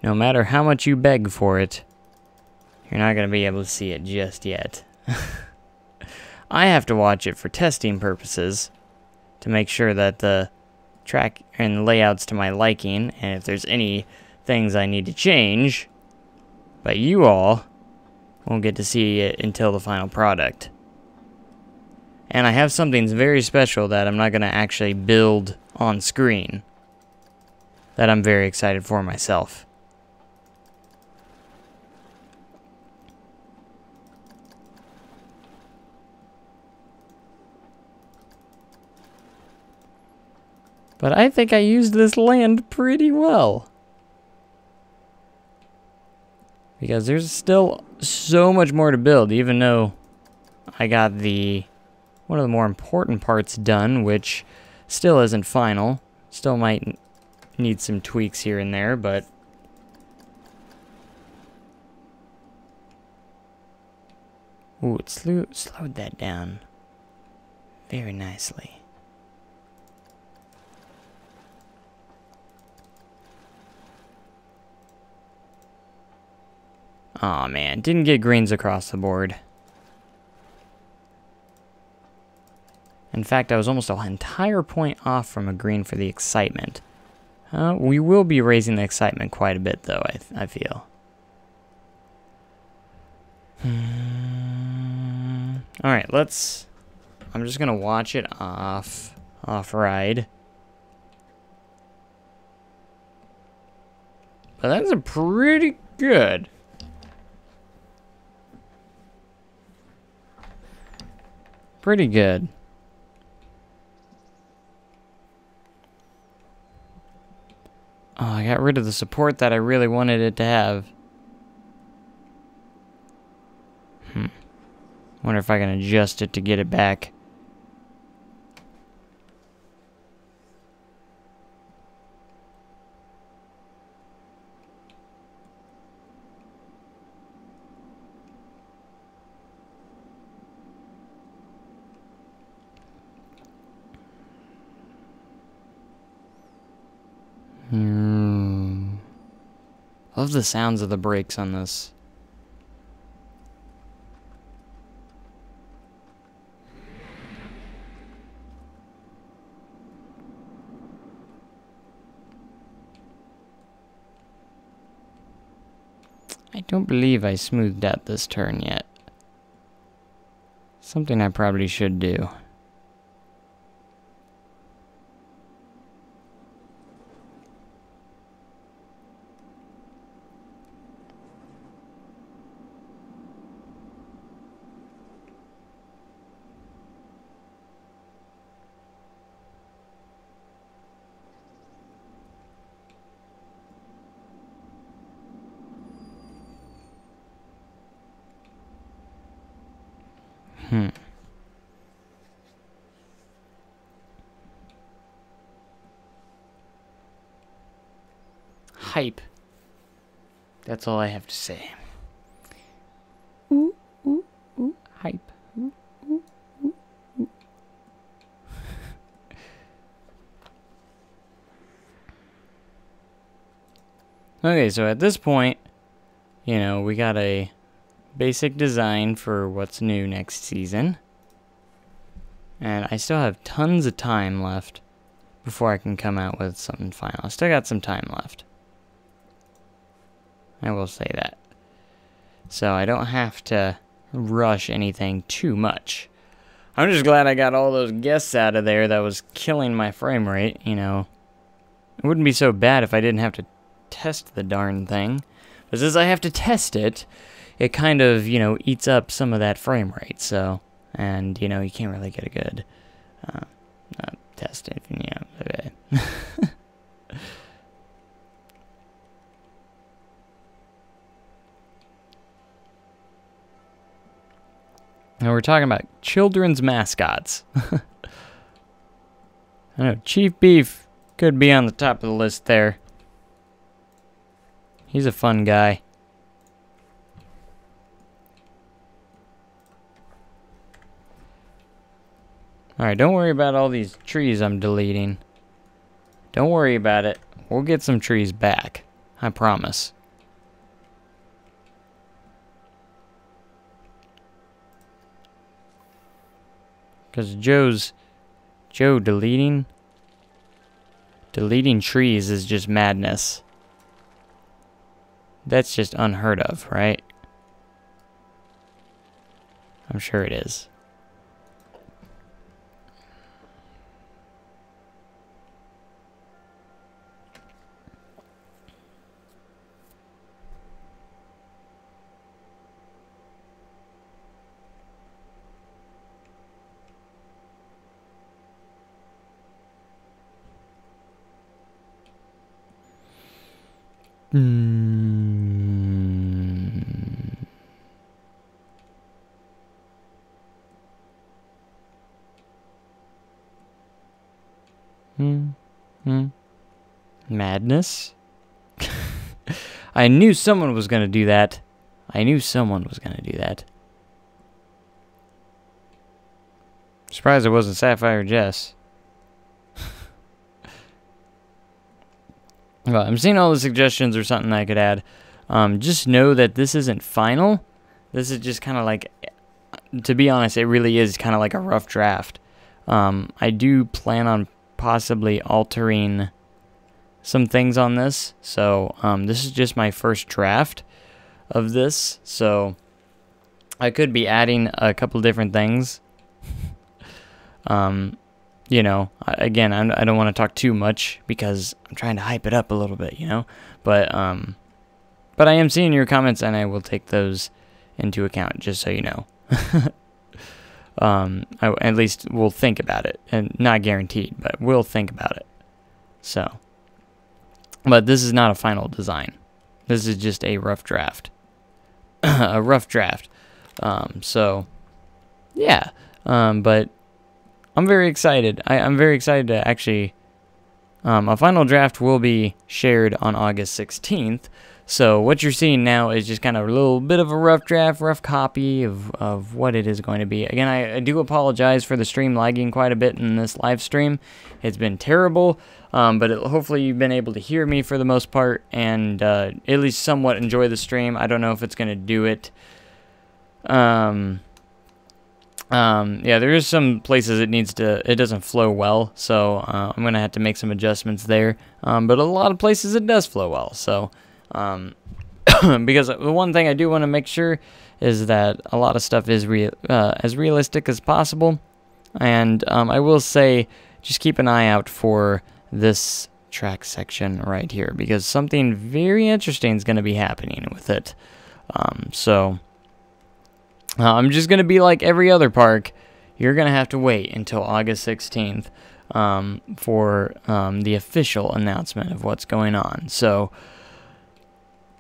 No matter how much you beg for it, you're not going to be able to see it just yet. I have to watch it for testing purposes to make sure that the track and layout's to my liking, and if there's any things I need to change, but you all won't get to see it until the final product. And I have something very special that I'm not going to actually build on screen that I'm very excited for myself. But I think I used this land pretty well. Because there's still so much more to build, even though I got one of the more important parts done, which still isn't final. Still might need some tweaks here and there, but ooh, it slowed that down very nicely. Aw, man, didn't get greens across the board. In fact, I was almost an entire point off from a green for the excitement. We will be raising the excitement quite a bit, though, I feel. Alright, I'm just gonna watch it off-ride. But that's a pretty good. Pretty good. Oh, I got rid of the support that I really wanted it to have. Wonder if I can adjust it to get it back. Love the sounds of the brakes on this. I don't believe I smoothed out this turn yet. Something I probably should do. Hype. That's all I have to say. Ooh, ooh, ooh, hype. Ooh, ooh, ooh, ooh. Okay, so at this point, you know, we got a basic design for what's new next season. And I still have tons of time left before I can come out with something final. I still got some time left. I will say that. So I don't have to rush anything too much. I'm just glad I got all those guests out of there that was killing my frame rate, you know. It wouldn't be so bad if I didn't have to test the darn thing. But since I have to test it, it kind of, you know, eats up some of that frame rate, so... And, you know, you can't really get a good test it, yeah. Okay. Now we're talking about children's mascots. I know, Chief Beef could be on the top of the list there. He's a fun guy. Alright, don't worry about all these trees I'm deleting. Don't worry about it. We'll get some trees back. I promise. Because Joe deleting trees is just madness. That's just unheard of, right? I'm sure it is. Madness? I knew someone was gonna do that. I knew someone was gonna do that. Surprised it wasn't Sapphire Jess. Well, I'm seeing all the suggestions or something I could add. Just know that this isn't final. This is just kind of like, to be honest, it really is kind of like a rough draft. I do plan on possibly altering some things on this. So, this is just my first draft of this. So, I could be adding a couple different things. You know, again, I don't want to talk too much because I'm trying to hype it up a little bit, you know. But I am seeing your comments and I will take those into account, just so you know. At least we'll think about it, and not guaranteed, but we'll think about it. So, But this is not a final design. This is just a rough draft. A rough draft. So, yeah. But I'm very excited. I'm very excited to actually... a final draft will be shared on August 16th. So what you're seeing now is just kind of a little bit of a rough draft, rough copy of what it is going to be. Again, I do apologize for the stream lagging quite a bit in this live stream. It's been terrible, but hopefully you've been able to hear me for the most part and at least somewhat enjoy the stream. I don't know if it's going to do it. Yeah, there is some places it doesn't flow well, so I'm going to have to make some adjustments there. But a lot of places it does flow well, so... because the one thing I do want to make sure is that a lot of stuff is as realistic as possible, and I will say just keep an eye out for this track section right here, because something very interesting is going to be happening with it. So I'm just going to be like every other park. You're going to have to wait until August 16th for the official announcement of what's going on. So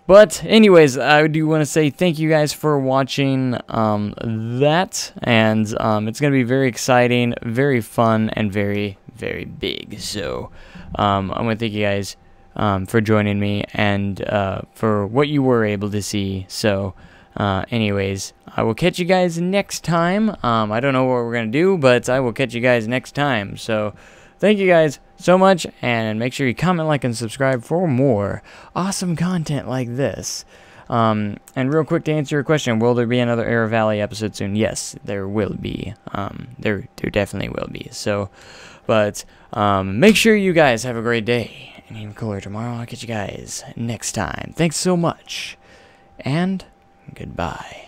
but anyways, I do want to say thank you guys for watching that, and it's going to be very exciting, very fun, and very, very big. So I want to thank you guys for joining me and for what you were able to see. So anyways, I will catch you guys next time. I don't know what we're going to do, but I will catch you guys next time. So thank you guys so much, and make sure you comment, like, and subscribe for more awesome content like this. And real quick to answer your question, will there be another Arrow Valley episode soon? Yes, there will be. There definitely will be. So, but make sure you guys have a great day, and even cooler tomorrow. I'll catch you guys next time. Thanks so much, and goodbye.